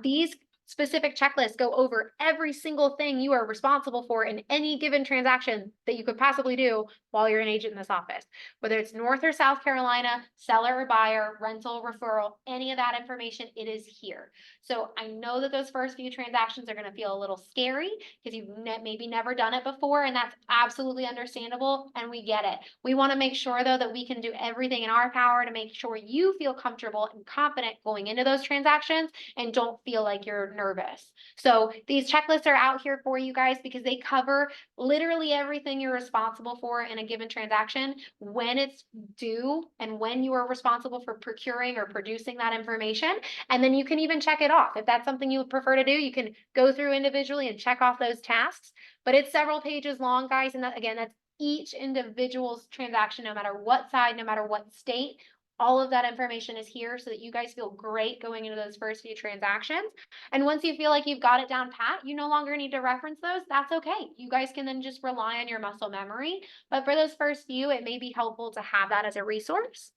These specific checklists go over every single thing you are responsible for in any given transaction that you could possibly do while you're an agent in this office. Whether it's North or South Carolina, seller or buyer, rental, referral, any of that information, it is here. So I know that those first few transactions are going to feel a little scary because you've maybe never done it before, and that's absolutely understandable, and we get it. We want to make sure, though, that we can do everything in our power to make sure you feel comfortable and confident going into those transactions and don't feel like you're nervous. So these checklists are out here for you guys because they cover literally everything you're responsible for in a given transaction, when it's due, and when you are responsible for procuring or producing that information. And then you can even check it off. If that's something you would prefer to do, you can go through individually and check off those tasks. But it's several pages long, guys. And that, again, that's each individual's transaction, no matter what side, no matter what state. All of that information is here so that you guys feel great going into those first few transactions. And once you feel like you've got it down pat, you no longer need to reference those. That's okay. You guys can then just rely on your muscle memory. But for those first few, it may be helpful to have that as a resource.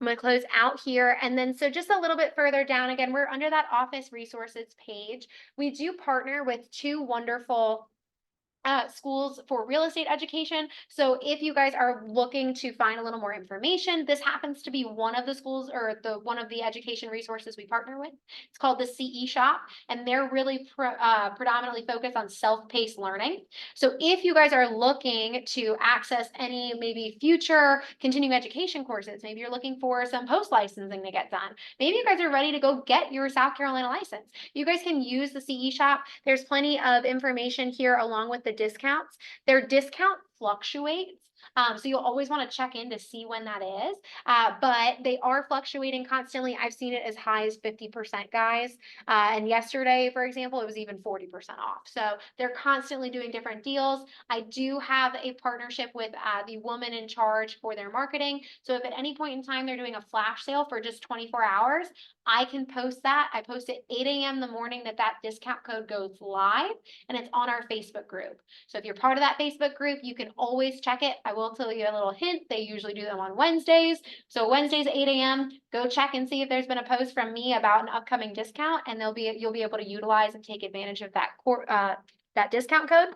I'm going to close out here. And then, so just a little bit further down, again, we're under that office resources page. We do partner with two wonderful schools for real estate education. So if you guys are looking to find a little more information, this happens to be one of the schools or one of the education resources we partner with. It's called the CE Shop, and they're really predominantly focused on self-paced learning. So if you guys are looking to access any maybe future continuing education courses, maybe you're looking for some post-licensing to get done, maybe you guys are ready to go get your South Carolina license, you guys can use the CE Shop. There's plenty of information here along with the discounts. Their discount fluctuates. So you'll always want to check in to see when that is. But they are fluctuating constantly. I've seen it as high as 50%, guys. And yesterday, for example, it was even 40% off. So they're constantly doing different deals. I do have a partnership with the woman in charge for their marketing. So if at any point in time they're doing a flash sale for just 24 hours, I can post that. I post it 8 a.m. the morning that discount code goes live, and it's on our Facebook group. So if you're part of that Facebook group, you can always check it. I will tell you a little hint. They usually do them on Wednesdays. So Wednesdays at 8 a.m., go check and see if there's been a post from me about an upcoming discount, and you'll be able to utilize and take advantage of that discount code.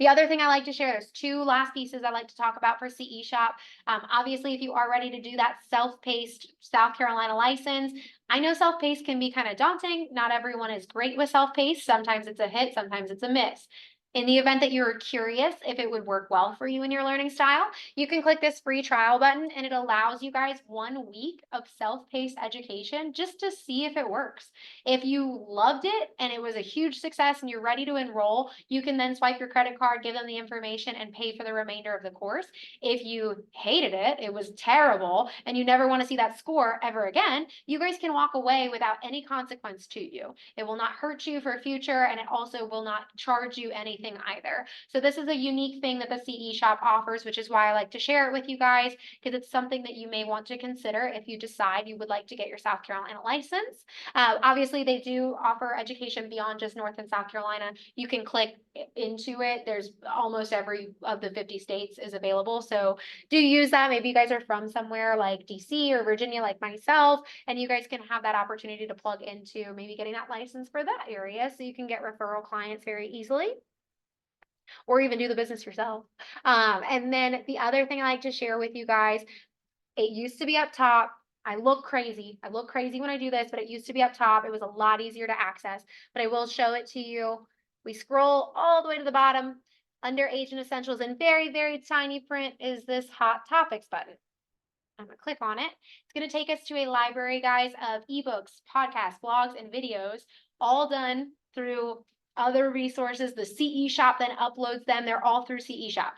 The other thing I like to share, there's two last pieces I like to talk about for CE Shop. Obviously, if you are ready to do that self-paced South Carolina license, I know self-paced can be kind of daunting. Not everyone is great with self-paced. Sometimes it's a hit, sometimes it's a miss. In the event that you're curious if it would work well for you in your learning style, you can click this free trial button, and it allows you guys 1 week of self-paced education just to see if it works. If you loved it and it was a huge success and you're ready to enroll, you can then swipe your credit card, give them the information, and pay for the remainder of the course. If you hated it, it was terrible, and you never want to see that score ever again, you guys can walk away without any consequence to you. It will not hurt you for future, and it also will not charge you anything either. So this is a unique thing that the CE Shop offers, which is why I like to share it with you guys, because it's something that you may want to consider if you decide you would like to get your South Carolina license. Obviously, they do offer education beyond just North and South Carolina. You can click into it. There's almost every of the 50 states is available. So do use that. Maybe you guys are from somewhere like DC or Virginia, like myself, and you guys can have that opportunity to plug into maybe getting that license for that area so you can get referral clients very easily, or even do the business yourself. And then the other thing I like to share with you guys, it used to be up top. I look crazy. I look crazy when I do this, but it used to be up top. It was a lot easier to access, but I will show it to you. We scroll all the way to the bottom. Under Agent Essentials in very, very tiny print is this Hot Topics button. I'm going to click on it. It's going to take us to a library, guys, of ebooks, podcasts, blogs, and videos, all done through other resources. The CE Shop then uploads them. They're all through CE Shop.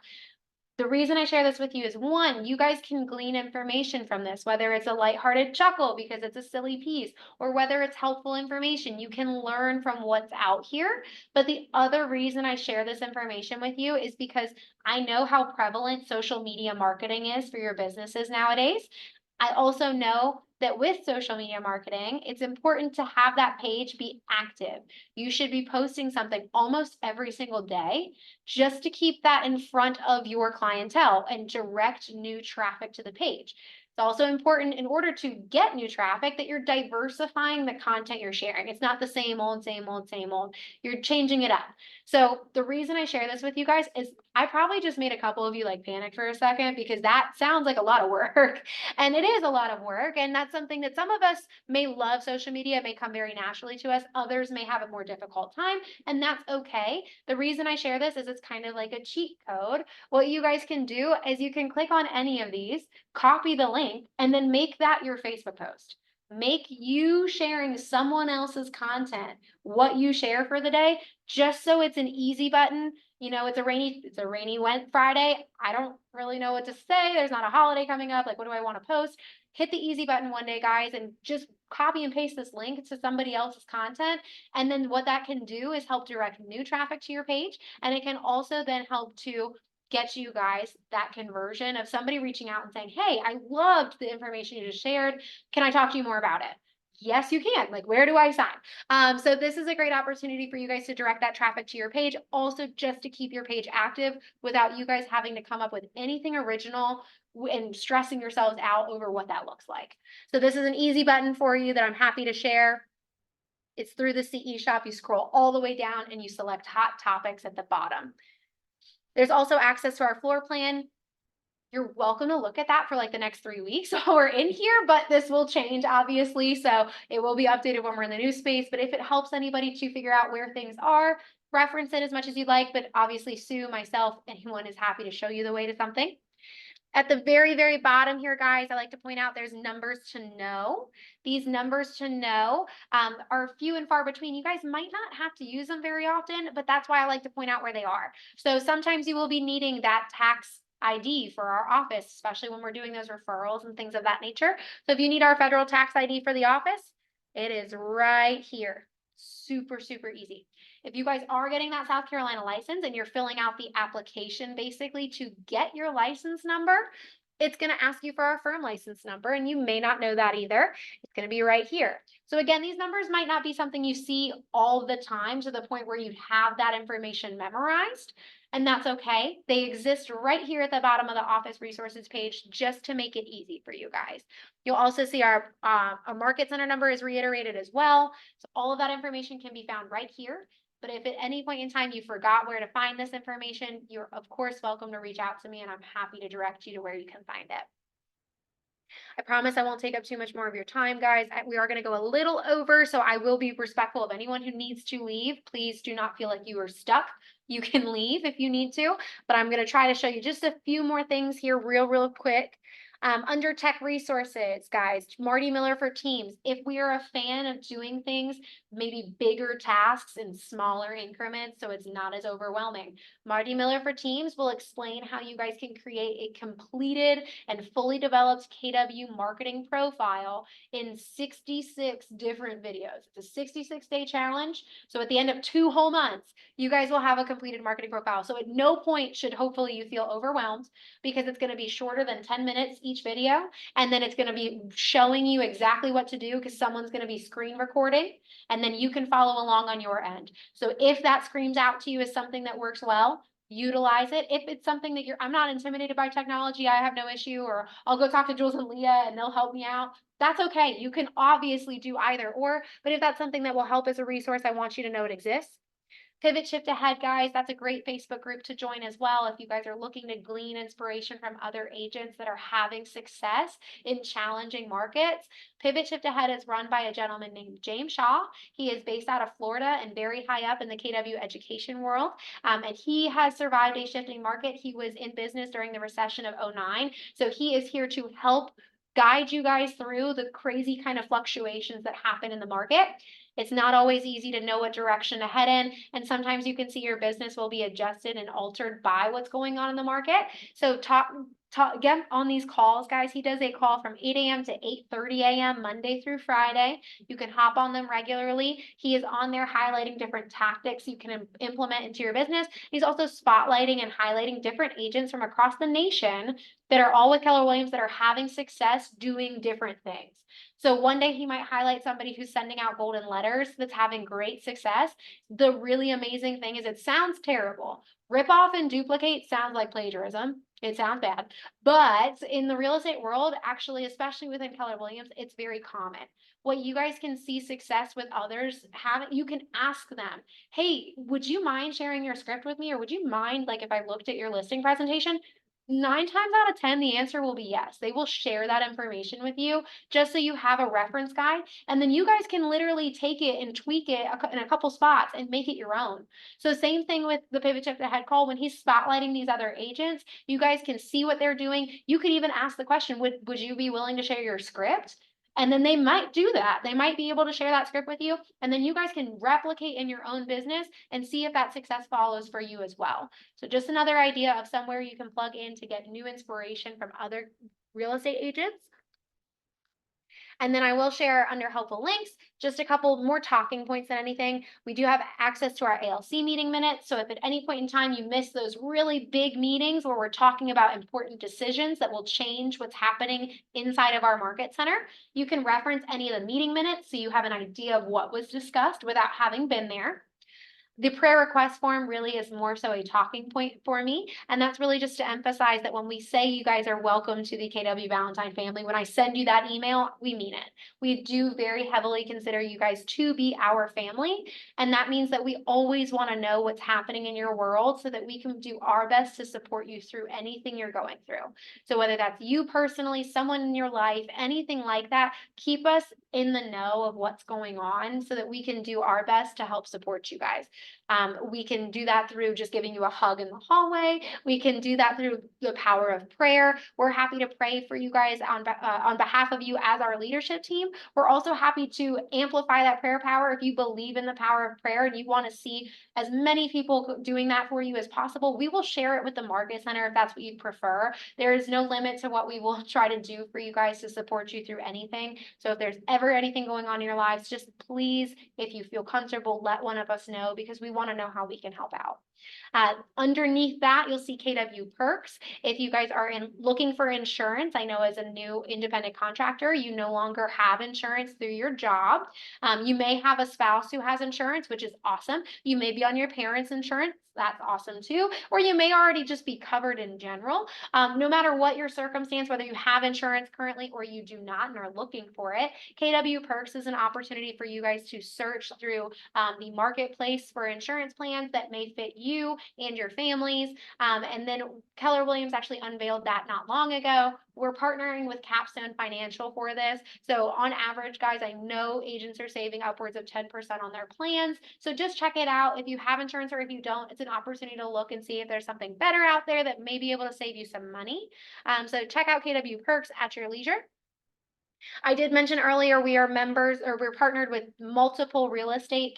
The reason I share this with you is, one, you guys can glean information from this, whether it's a lighthearted chuckle because it's a silly piece, or whether it's helpful information. You can learn from what's out here. But the other reason I share this information with you is because I know how prevalent social media marketing is for your businesses nowadays. I also know that with social media marketing, it's important to have that page be active. You should be posting something almost every single day just to keep that in front of your clientele and direct new traffic to the page. It's also important in order to get new traffic that you're diversifying the content you're sharing. It's not the same old, same old, same old. You're changing it up. So the reason I share this with you guys is I probably just made a couple of you like panic for a second because that sounds like a lot of work. And it is a lot of work. And that's something that some of us may love social media, it may come very naturally to us. Others may have a more difficult time, and that's okay. The reason I share this is it's kind of like a cheat code. What you guys can do is you can click on any of these, copy the link, and then make that your Facebook post. Make you sharing someone else's content, what you share for the day, just so it's an easy button. You know, it's a rainy wet Friday. I don't really know what to say. There's not a holiday coming up. Like, what do I want to post? Hit the easy button one day, guys, and just copy and paste this link to somebody else's content. And then what that can do is help direct new traffic to your page. And it can also then help to get you guys that conversion of somebody reaching out and saying, hey, I loved the information you just shared. Can I talk to you more about it? Yes, you can. Like, where do I sign? So this is a great opportunity for you guys to direct that traffic to your page. Also, just to keep your page active without you guys having to come up with anything original and stressing yourselves out over what that looks like. So this is an easy button for you that I'm happy to share. It's through the CE shop. You scroll all the way down and you select hot topics at the bottom. There's also access to our floor plan. You're welcome to look at that for like the next 3 weeks while we're in here, but this will change obviously. So it will be updated when we're in the new space. But if it helps anybody to figure out where things are, reference it as much as you'd like. But obviously Sue, myself, anyone is happy to show you the way to something. At the very, very bottom here, guys, I like to point out there's numbers to know. These numbers to know are few and far between. You guys might not have to use them very often, but that's why I like to point out where they are. So sometimes you will be needing that tax ID for our office, especially when we're doing those referrals and things of that nature. So if you need our federal tax ID for the office, it is right here. Super, super easy. If you guys are getting that South Carolina license and you're filling out the application basically to get your license number, it's going to ask you for our firm license number, and you may not know that either. It's going to be right here. So again, these numbers might not be something you see all the time to the point where you have that information memorized, and that's okay. They exist right here at the bottom of the office resources page just to make it easy for you guys. You'll also see our market center number is reiterated as well. So all of that information can be found right here. But if at any point in time you forgot where to find this information, you're of course welcome to reach out to me, and I'm happy to direct you to where you can find it. I promise I won't take up too much more of your time, guys. We are going to go a little over, so I will be respectful of anyone who needs to leave. Please do not feel like you are stuck. You can leave if you need to, but I'm going to try to show you just a few more things here real quick. Under tech resources, guys, Marty Miller for Teams. If we are a fan of doing things, maybe bigger tasks in smaller increments, so it's not as overwhelming, Marty Miller for Teams will explain how you guys can create a completed and fully developed KW marketing profile in 66 different videos. It's a 66-day challenge. So at the end of 2 whole months, you guys will have a completed marketing profile. So at no point should hopefully you feel overwhelmed, because it's going to be shorter than 10 minutes each video. And then it's going to be showing you exactly what to do, because someone's going to be screen recording, and then you can follow along on your end. So if that screams out to you as something that works well, utilize it. If it's something that I'm not intimidated by technology, I have no issue, or I'll go talk to Jules and Leah and they'll help me out. That's okay. You can obviously do either or, but if that's something that will help as a resource, I want you to know it exists. Pivot Shift Ahead, guys, that's a great Facebook group to join as well if you guys are looking to glean inspiration from other agents that are having success in challenging markets. Pivot Shift Ahead is run by a gentleman named James Shaw. He is based out of Florida and very high up in the KW education world. And he has survived a shifting market. He was in business during the recession of '09. So he is here to help guide you guys through the crazy kind of fluctuations that happen in the market. It's not always easy to know what direction to head in, and sometimes you can see your business will be adjusted and altered by what's going on in the market. So get on these calls, guys. He does a call from 8 a.m. to 8:30 a.m. Monday through Friday. You can hop on them regularly. He is on there highlighting different tactics you can implement into your business. He's also spotlighting and highlighting different agents from across the nation that are all with Keller Williams that are having success doing different things. So one day he might highlight somebody who's sending out golden letters that's having great success. The really amazing thing is it sounds terrible. Rip off and duplicate sounds like plagiarism. It sounds bad. But in the real estate world, actually, especially within Keller Williams, it's very common. What you guys can see success with others have, you can ask them, hey, would you mind sharing your script with me? Or would you mind, like, if I looked at your listing presentation? 9 times out of 10, the answer will be yes. They will share that information with you just so you have a reference guide. And then you guys can literally take it and tweak it in a couple spots and make it your own. So same thing with the pivot shift ahead call. When he's spotlighting these other agents, you guys can see what they're doing. You could even ask the question, would you be willing to share your script? And then they might do that. They might be able to share that script with you. And then you guys can replicate in your own business and see if that success follows for you as well. So just another idea of somewhere you can plug in to get new inspiration from other real estate agents. And then I will share under helpful links, just a couple more talking points than anything. We do have access to our ALC meeting minutes. So if at any point in time you miss those really big meetings where we're talking about important decisions that will change what's happening inside of our market center, you can reference any of the meeting minutes so you have an idea of what was discussed without having been there. The prayer request form really is more so a talking point for me. And that's really just to emphasize that when we say you guys are welcome to the KW Valentine family, when I send you that email, we mean it. We do very heavily consider you guys to be our family. And that means that we always want to know what's happening in your world so that we can do our best to support you through anything you're going through. So whether that's you personally, someone in your life, anything like that, keep us in the know of what's going on so that we can do our best to help support you guys. We can do that through just giving you a hug in the hallway. We can do that through the power of prayer. We're happy to pray for you guys on behalf of you as our leadership team. We're also happy to amplify that prayer power. If you believe in the power of prayer and you want to see as many people doing that for you as possible, we will share it with the Market Center if that's what you prefer. There is no limit to what we will try to do for you guys to support you through anything. So if there's ever anything going on in your lives, just please, if you feel comfortable, let one of us know because we want to know how we can help out. Underneath that, you'll see KW perks. If you guys are looking for insurance, I know as a new independent contractor, you no longer have insurance through your job. You may have a spouse who has insurance, which is awesome. You may be on your parents' insurance. That's awesome too. Or you may already just be covered in general. No matter what your circumstance, whether you have insurance currently or you do not and are looking for it, KW Perks is an opportunity for you guys to search through the marketplace for insurance plans that may fit you and your families. And then Keller Williams actually unveiled that not long ago. We're partnering with Capstone Financial for this. So on average, guys, I know agents are saving upwards of 10% on their plans. So just check it out. If you have insurance or if you don't, it's an opportunity to look and see if there's something better out there that may be able to save you some money. So check out KW Perks at your leisure. I did mention earlier, we are members or we're partnered with multiple real estate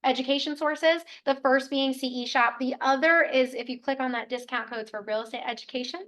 education sources. The first being CE Shop. The other is if you click on that discount codes for real estate education,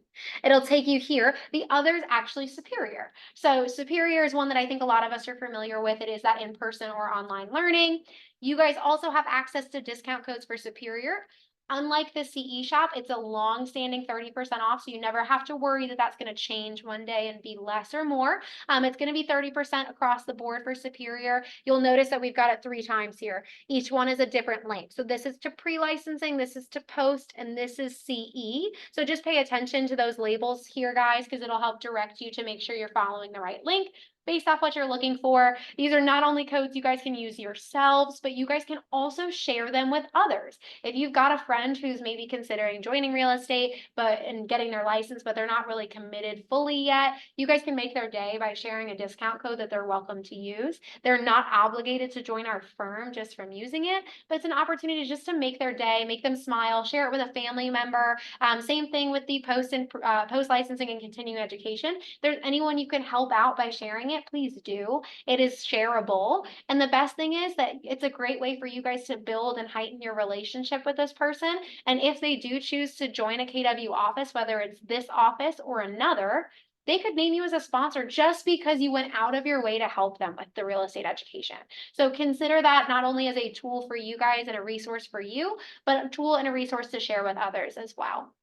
it'll take you here. The other is actually Superior. So Superior is one that I think a lot of us are familiar with. It is that in-person or online learning. You guys also have access to discount codes for Superior. Unlike the CE Shop, it's a long-standing 30% off, so you never have to worry that that's going to change one day and be less or more. It's going to be 30% across the board for Superior. You'll notice that we've got it 3 times here. Each one is a different link. So this is to pre-licensing, this is to post, and this is CE. So just pay attention to those labels here, guys, because it'll help direct you to make sure you're following the right link based off what you're looking for. These are not only codes you guys can use yourselves, but you guys can also share them with others. If you've got a friend who's maybe considering joining real estate and getting their license, but they're not really committed fully yet, you guys can make their day by sharing a discount code that they're welcome to use. They're not obligated to join our firm just from using it, but it's an opportunity just to make their day, make them smile, share it with a family member. Same thing with the post licensing and continuing education. If there's anyone you can help out by sharing it, please do. It is shareable. And the best thing is that it's a great way for you guys to build and heighten your relationship with this person. And if they do choose to join a KW office, whether it's this office or another, they could name you as a sponsor just because you went out of your way to help them with the real estate education. So consider that not only as a tool for you guys and a resource for you, but a tool and a resource to share with others as well.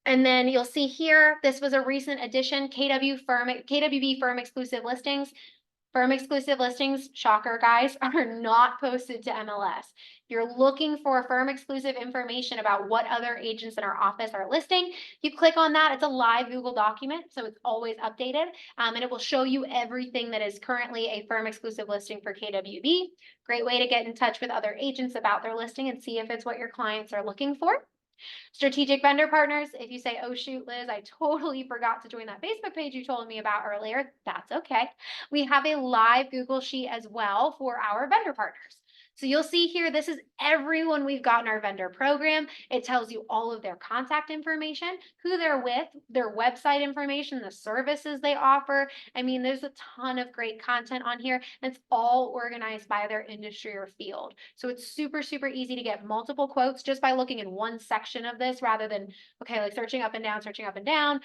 And then you'll see here, this was a recent addition, KWB firm exclusive listings. Firm exclusive listings, shocker guys, are not posted to MLS. You're looking for firm exclusive information about what other agents in our office are listing. You click on that, it's a live Google document, so it's always updated, and it will show you everything that is currently a firm exclusive listing for KWB. Great way to get in touch with other agents about their listing and see if it's what your clients are looking for. Strategic vendor partners, if you say, oh shoot, Liz, I totally forgot to join that Facebook page you told me about earlier, that's okay. We have a live Google Sheet as well for our vendor partners. So you'll see here, this is everyone we've got in our vendor program. It tells you all of their contact information, who they're with, their website information, the services they offer. I mean, there's a ton of great content on here, and it's all organized by their industry or field. So it's super, super easy to get multiple quotes just by looking in one section of this rather than, okay, like searching up and down, searching up and down.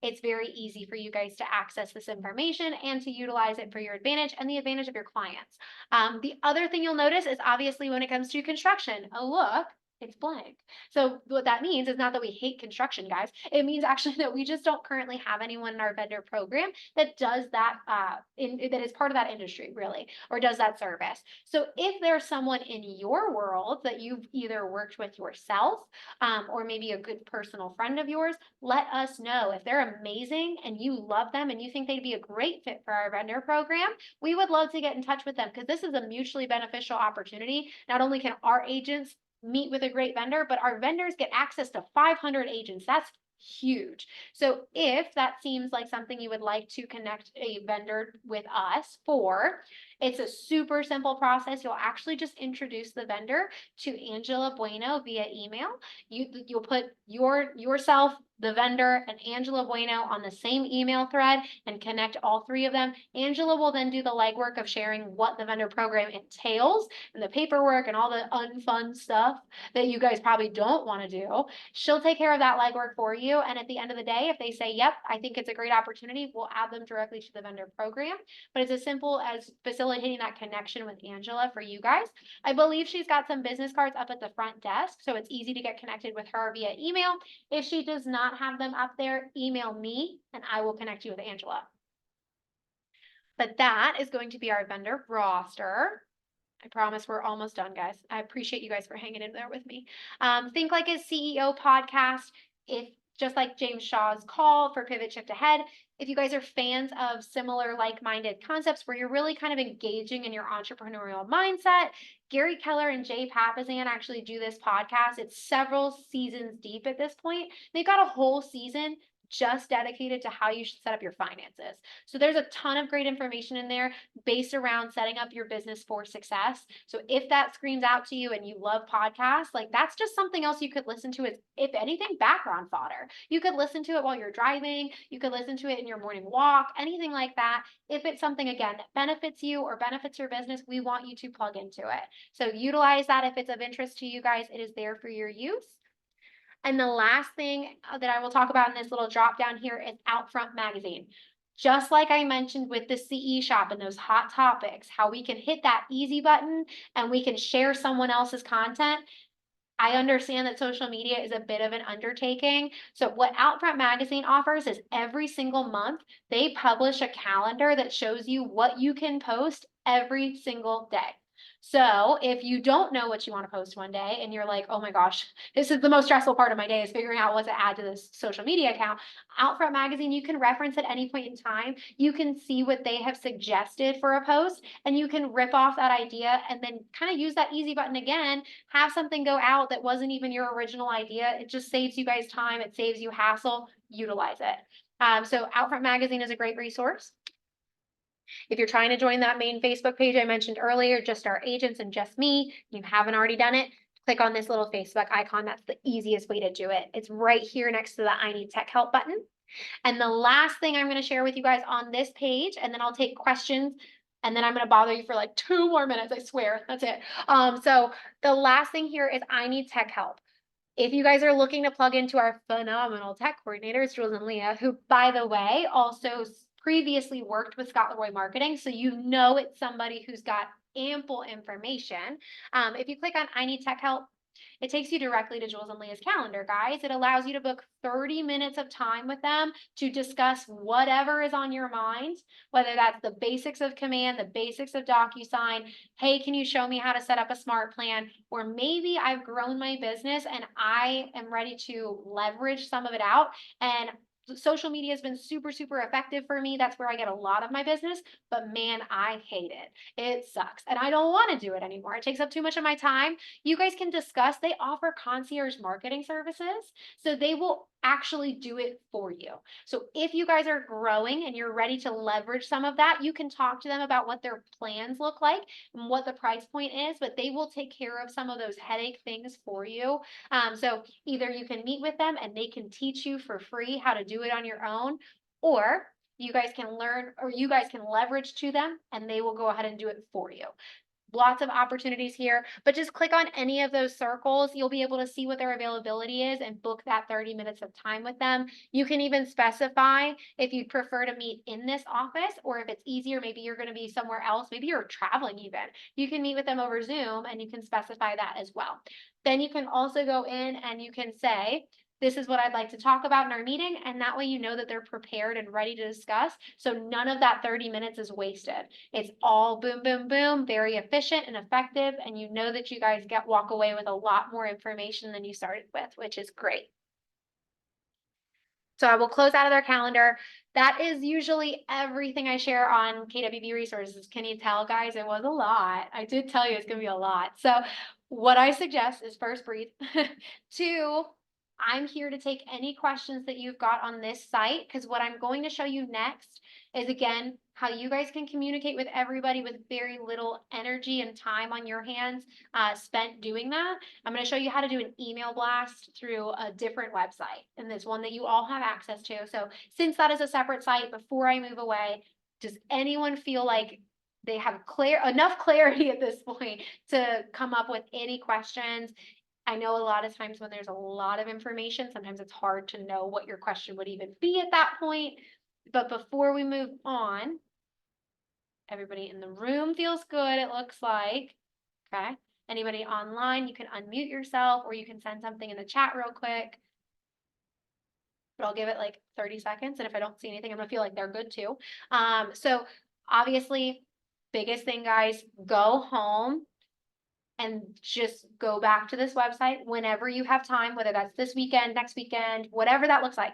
It's very easy for you guys to access this information and to utilize it for your advantage and the advantage of your clients. The other thing you'll notice is obviously when it comes to construction, oh look, it's blank. So what that means is not that we hate construction, guys. It means actually that we just don't currently have anyone in our vendor program that does that, that is part of that industry, really, or does that service. So if there's someone in your world that you've either worked with yourself, or maybe a good personal friend of yours, let us know. If they're amazing and you love them and you think they'd be a great fit for our vendor program, we would love to get in touch with them because this is a mutually beneficial opportunity. Not only can our agents meet with a great vendor, but our vendors get access to 500 agents. That's huge. So if that seems like something you would like to connect a vendor with us for, it's a super simple process. You'll actually just introduce the vendor to Angela Bueno via email. You'll put yourself, the vendor, and Angela Bueno on the same email thread and connect all three of them. Angela will then do the legwork of sharing what the vendor program entails and the paperwork and all the unfun stuff that you guys probably don't want to do. She'll take care of that legwork for you. And at the end of the day, if they say, yep, I think it's a great opportunity, we'll add them directly to the vendor program. But it's as simple as facilitating that connection with Angela for you guys. I believe she's got some business cards up at the front desk, so it's easy to get connected with her via email. If she does not have them up there, email me and I will connect you with Angela. But that is going to be our vendor roster. I promise we're almost done, guys. I appreciate you guys for hanging in there with me. Think Like a CEO podcast. If just like James Shaw's call for Pivot Shift Ahead, if you guys are fans of similar like-minded concepts where you're really kind of engaging in your entrepreneurial mindset, Gary Keller and Jay Papasan actually do this podcast. It's several seasons deep at this point. They've got a whole season just dedicated to how you should set up your finances. So there's a ton of great information in there based around setting up your business for success. So if that screams out to you and you love podcasts, like that's just something else you could listen to as, if anything, background fodder. You could listen to it while you're driving. You could listen to it in your morning walk, anything like that. If it's something, again, that benefits you or benefits your business, we want you to plug into it. So utilize that if it's of interest to you guys. It is there for your use. And the last thing that I will talk about in this little drop down here is Outfront Magazine. Just like I mentioned with the CE shop and those hot topics, how we can hit that easy button and we can share someone else's content. I understand that social media is a bit of an undertaking. So what Outfront Magazine offers is every single month, they publish a calendar that shows you what you can post every single day. So if you don't know what you want to post one day and you're like, oh my gosh, this is the most stressful part of my day is figuring out what to add to this social media account, Outfront Magazine, you can reference at any point in time. You can see what they have suggested for a post and you can rip off that idea and then kind of use that easy button again, have something go out that wasn't even your original idea. It just saves you guys time. It saves you hassle. Utilize it. So Outfront Magazine is a great resource. If you're trying to join that main Facebook page I mentioned earlier, just our agents and just me, you haven't already done it, click on this little Facebook icon. That's the easiest way to do it. It's right here next to the I Need Tech Help button. And the last thing I'm going to share with you guys on this page, and then I'll take questions, and then I'm going to bother you for like 2 more minutes, I swear. That's it. So the last thing here is I Need Tech Help. If you guys are looking to plug into our phenomenal tech coordinators, Jules and Leah, who, by the way, also previously worked with Scott Leroy Marketing, so you know it's somebody who's got ample information. If you click on I Need Tech Help, It takes you directly to Jules and Leah's calendar, guys. It allows you to book 30 minutes of time with them to discuss whatever is on your mind, whether that's the basics of Command, the basics of DocuSign. Hey, can you show me how to set up a smart plan? Or maybe I've grown my business and I am ready to leverage some of it out. And social media has been super, super effective for me. That's where I get a lot of my business, but man, I hate it. It sucks. And I don't want to do it anymore. It takes up too much of my time. You guys can discuss, they offer concierge marketing services. So they will actually do it for you. So if you guys are growing and you're ready to leverage some of that, you can talk to them about what their plans look like and what the price point is, but they will take care of some of those headache things for you. So either you can meet with them and they can teach you for free how to do it on your own, or you guys can learn, or you guys can leverage to them and they will go ahead and do it for you. Lots of opportunities here, but just click on any of those circles. You'll be able to see what their availability is and book that 30 minutes of time with them. You can even specify if you prefer to meet in this office, or if it's easier, maybe you're going to be somewhere else. Maybe you're traveling even. You can meet with them over Zoom and you can specify that as well. Then you can also go in and you can say, this is what I'd like to talk about in our meeting. And that way you know that they're prepared and ready to discuss. So none of that 30 minutes is wasted. It's all boom, boom, boom, very efficient and effective. And you know that you guys walk away with a lot more information than you started with, which is great. So I will close out of their calendar. That is usually everything I share on KWB resources. Can you tell, guys? It was a lot. I did tell you it's going to be a lot. So what I suggest is first, breathe. Two, I'm here to take any questions that you've got on this site, because what I'm going to show you next is, again, how you guys can communicate with everybody with very little energy and time on your hands spent doing that. I'm going to show you how to do an email blast through a different website, and this one that you all have access to. So since that is a separate site, before I move away, does anyone feel like they have enough clarity at this point to come up with any questions? I know a lot of times when there's a lot of information, sometimes it's hard to know what your question would even be at that point. But before we move on, everybody in the room feels good, it looks like. Okay. Anybody online, you can unmute yourself or you can send something in the chat real quick. But I'll give it like 30 seconds. And if I don't see anything, I'm gonna feel like they're good too. So obviously, biggest thing, guys, go home and just go back to this website whenever you have time, whether that's this weekend, next weekend, whatever that looks like.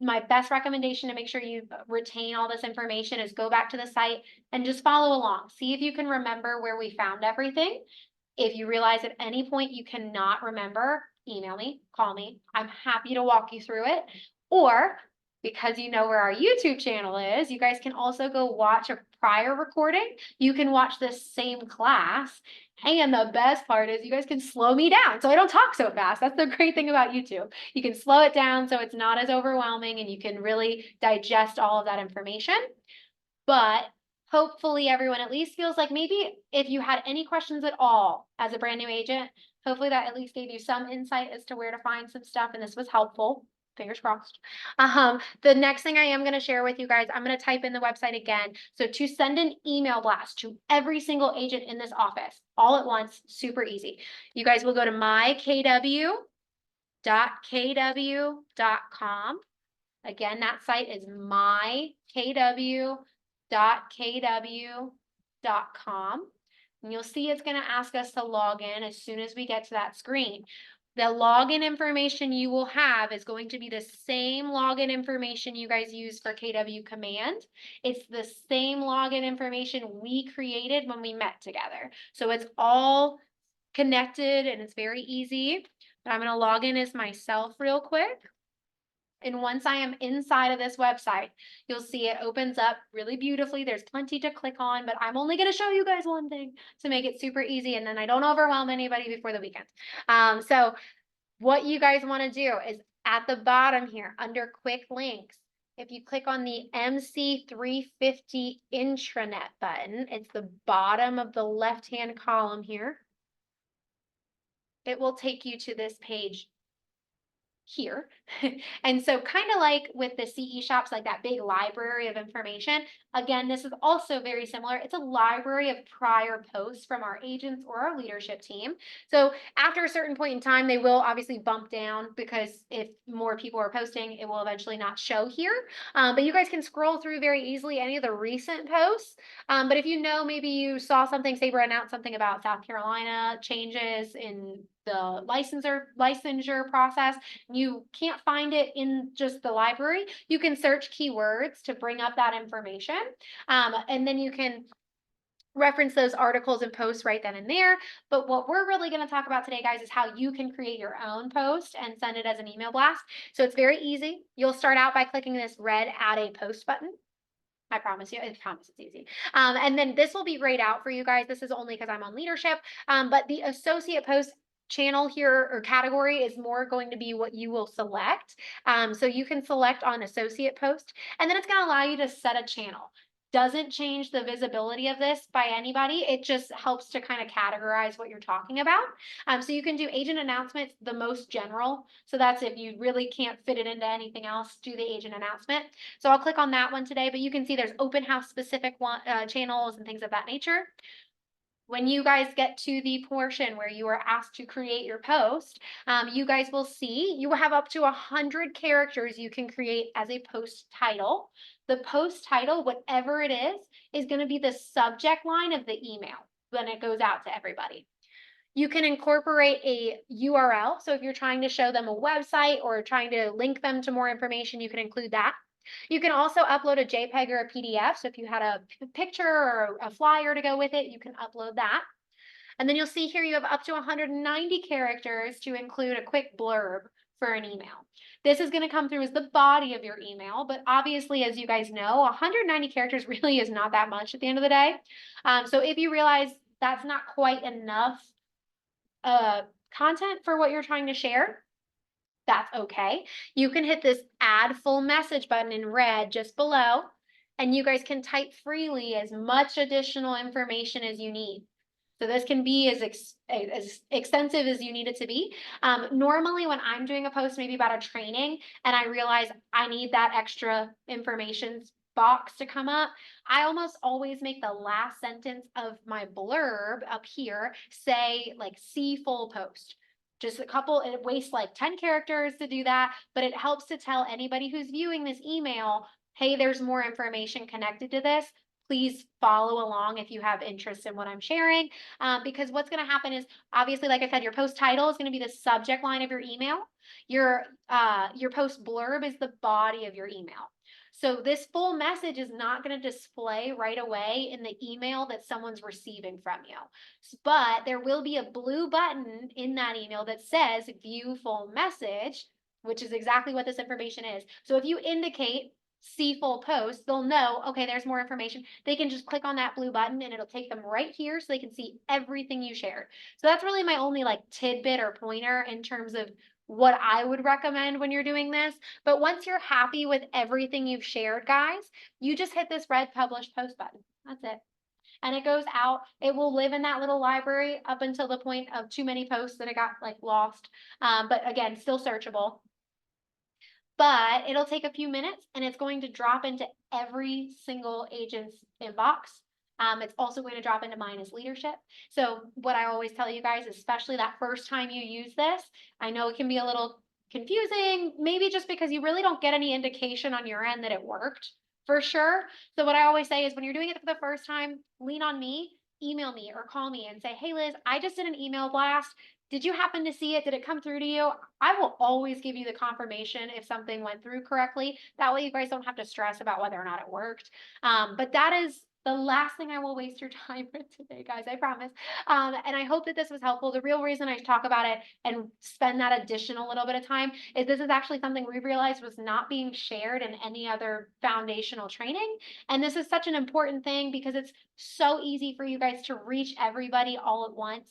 My best recommendation to make sure you retain all this information is go back to the site and just follow along. See if you can remember where we found everything. If you realize at any point you cannot remember, email me, call me. I'm happy to walk you through it. Or because you know where our YouTube channel is, you guys can also go watch a prior recording. You can watch this same class. And the best part is you guys can slow me down so I don't talk so fast. That's the great thing about YouTube. You can slow it down so it's not as overwhelming and you can really digest all of that information. But hopefully everyone at least feels like maybe if you had any questions at all as a brand new agent, hopefully that at least gave you some insight as to where to find some stuff and this was helpful. Fingers crossed. The next thing I am going to share with you guys, I'm going to type in the website again. So to send an email blast to every single agent in this office all at once, super easy. You guys will go to mykw.kw.com. Again, that site is mykw.kw.com. And you'll see it's going to ask us to log in as soon as we get to that screen. The login information you will have is going to be the same login information you guys use for KW Command. It's the same login information we created when we met together. So it's all connected and it's very easy. But I'm going to log in as myself real quick. And once I am inside of this website, you'll see it opens up really beautifully. There's plenty to click on, but I'm only going to show you guys one thing to make it super easy. And then I don't overwhelm anybody before the weekend. So what you guys want to do is at the bottom here under quick links, if you click on the MC350 intranet button, it's the bottom of the left-hand column here. It will take you to this page here. And so kind of like with the CE shops, like that big library of information, again, this is also very similar. It's a library of prior posts from our agents or our leadership team. So after a certain point in time, they will obviously bump down because if more people are posting, it will eventually not show here. But you guys can scroll through very easily any of the recent posts. But if you know, maybe you saw something, Sabre announced something about South Carolina changes in the licensure process, you can't find it in just the library, you can search keywords to bring up that information. And then you can reference those articles and posts right then and there. But what we're really going to talk about today, guys, is how you can create your own post and send it as an email blast. So it's very easy. You'll start out by clicking this red add a post button. I promise you, I promise it's easy. And then this will be grayed out for you guys. This is only because I'm on leadership. But the associate post channel here or category is more going to be what you will select. So you can select on associate post, and then it's going to allow you to set a channel. Doesn't change the visibility of this by anybody. It just helps to kind of categorize what you're talking about. So you can do agent announcements, the most general. So that's if you really can't fit it into anything else, do the agent announcement. So I'll click on that one today, but you can see there's open house specific channels and things of that nature. When you guys get to the portion where you are asked to create your post, you guys will see you will have up to 100 characters you can create as a post title. The post title, whatever it is going to be the subject line of the email when it goes out to everybody. You can incorporate a URL. So if you're trying to show them a website or trying to link them to more information, you can include that. You can also upload a JPEG or a PDF. So if you had a picture or a flyer to go with it, you can upload that. And then you'll see here you have up to 190 characters to include a quick blurb for an email. This is going to come through as the body of your email, but obviously, as you guys know, 190 characters really is not that much at the end of the day. So if you realize that's not quite enough content for what you're trying to share, that's okay. You can hit this add full message button in red just below, and you guys can type freely as much additional information as you need. So this can be as extensive as you need it to be. Normally when I'm doing a post, maybe about a training, and I realize I need that extra information box to come up, I almost always make the last sentence of my blurb up here say like see full post. Just a couple, it wastes like 10 characters to do that, but it helps to tell anybody who's viewing this email, hey, there's more information connected to this. Please follow along if you have interest in what I'm sharing. Because what's going to happen is obviously, like I said, your post title is going to be the subject line of your email. Your post blurb is the body of your email. So this full message is not going to display right away in the email that someone's receiving from you. But there will be a blue button in that email that says view full message, which is exactly what this information is. So if you indicate see full post, they'll know, okay, there's more information. They can just click on that blue button and it'll take them right here so they can see everything you shared. So that's really my only like tidbit or pointer in terms of what I would recommend when you're doing this. But once you're happy with everything you've shared, guys, you just hit this red publish post button. That's it. And it goes out. It will live in that little library up until the point of too many posts that it got like lost. But again, still searchable. But it'll take a few minutes and it's going to drop into every single agent's inbox. It's also going to drop into mine as leadership. So what I always tell you guys, especially that first time you use this, I know it can be a little confusing, maybe just because you really don't get any indication on your end that it worked for sure. So what I always say is when you're doing it for the first time, lean on me, email me or call me and say, hey Liz, I just did an email blast. Did you happen to see it? Did it come through to you? I will always give you the confirmation if something went through correctly. That way you guys don't have to stress about whether or not it worked. But that is the last thing I will waste your time with today, guys, I promise. And I hope that this was helpful. The real reason I talk about it and spend that additional little bit of time is this is actually something we realized was not being shared in any other foundational training. And this is such an important thing because it's so easy for you guys to reach everybody all at once.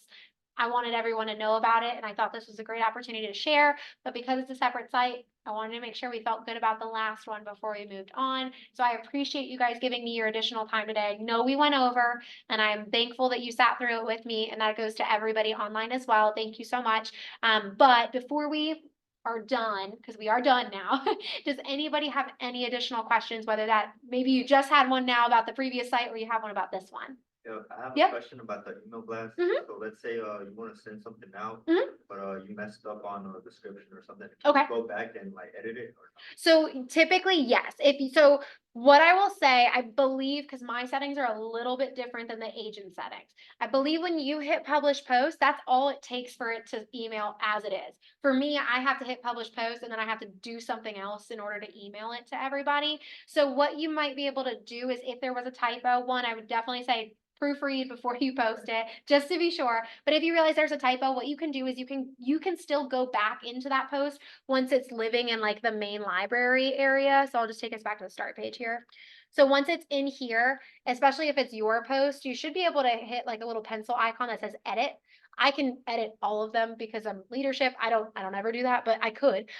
I wanted everyone to know about it, and I thought this was a great opportunity to share, but because it's a separate site, I wanted to make sure we felt good about the last one before we moved on. So I appreciate you guys giving me your additional time today. I know we went over, and I'm thankful that you sat through it with me, and that goes to everybody online as well. Thank you so much. But before we are done, because we are done now, does anybody have any additional questions, whether that maybe you just had one now about the previous site or you have one about this one? Yeah, I have Yep. a question about the email blast. Mhm. So let's say, you wanna send something out, Mhm. but, you messed up on a description or something. Can Okay. you go back and like edit it or not? So typically, yes. So what I will say, I believe, because my settings are a little bit different than the agent settings. I believe when you hit publish post, that's all it takes for it to email as it is. For me, I have to hit publish post and then I have to do something else in order to email it to everybody. So what you might be able to do is, if there was a typo, one, I would definitely say proofread before you post it, just to be sure. But if you realize there's a typo, what you can do is you can still go back into that post once it's living in like the main library area. So I'll just take us back to the start page here. So once it's in here, especially if it's your post, you should be able to hit like a little pencil icon that says edit. I can edit all of them because I'm leadership. I don't ever do that, but I could.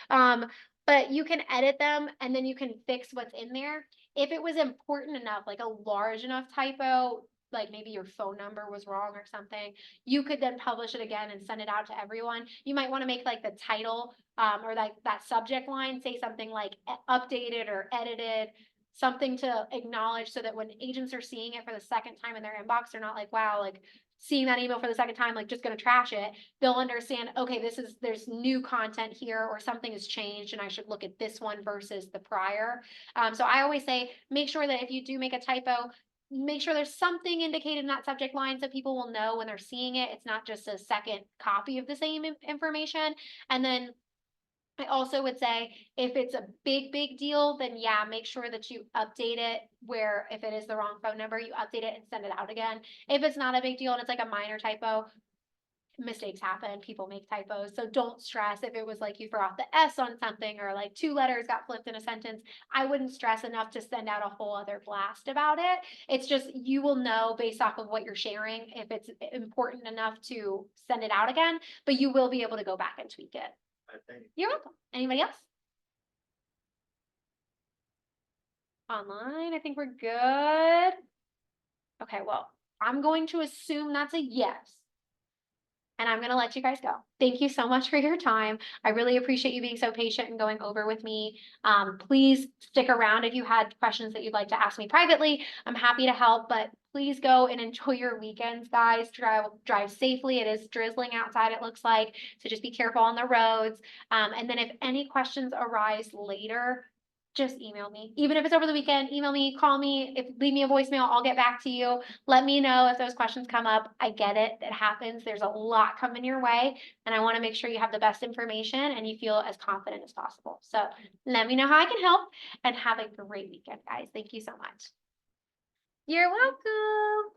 But you can edit them and then you can fix what's in there. If it was important enough, like a large enough typo, like maybe your phone number was wrong or something, you could then publish it again and send it out to everyone. You might want to make like the title or like that subject line say something like updated or edited, something to acknowledge, so that when agents are seeing it for the second time in their inbox, they're not like, wow, like seeing that email for the second time, like just gonna trash it. They'll understand, okay, there's new content here, or something has changed and I should look at this one versus the prior. So I always say, make sure that if you do make a typo, make sure there's something indicated in that subject line so people will know when they're seeing it. It's not just a second copy of the same information. And then I also would say, if it's a big deal, then yeah, make sure that you update it, where if it is the wrong phone number, you update it and send it out again. If it's not a big deal and it's like a minor typo, mistakes happen, people make typos. So don't stress if it was like you forgot the S on something, or like two letters got flipped in a sentence. I wouldn't stress enough to send out a whole other blast about it. It's just, you will know based off of what you're sharing if it's important enough to send it out again, but you will be able to go back and tweak it. I think. You're welcome. Anybody else? Online, I think we're good. Okay, well, I'm going to assume that's a yes. And I'm gonna let you guys go. Thank you so much for your time. I really appreciate you being so patient and going over with me. Please stick around if you had questions that you'd like to ask me privately. I'm happy to help, but please go and enjoy your weekends, guys. Drive safely. It is drizzling outside, it looks like, so just be careful on the roads. And then if any questions arise later, just email me. Even if it's over the weekend, email me, call me, leave me a voicemail, I'll get back to you. Let me know if those questions come up. I get it. It happens. There's a lot coming your way, and I want to make sure you have the best information and you feel as confident as possible. So let me know how I can help, and have a great weekend, guys. Thank you so much. You're welcome.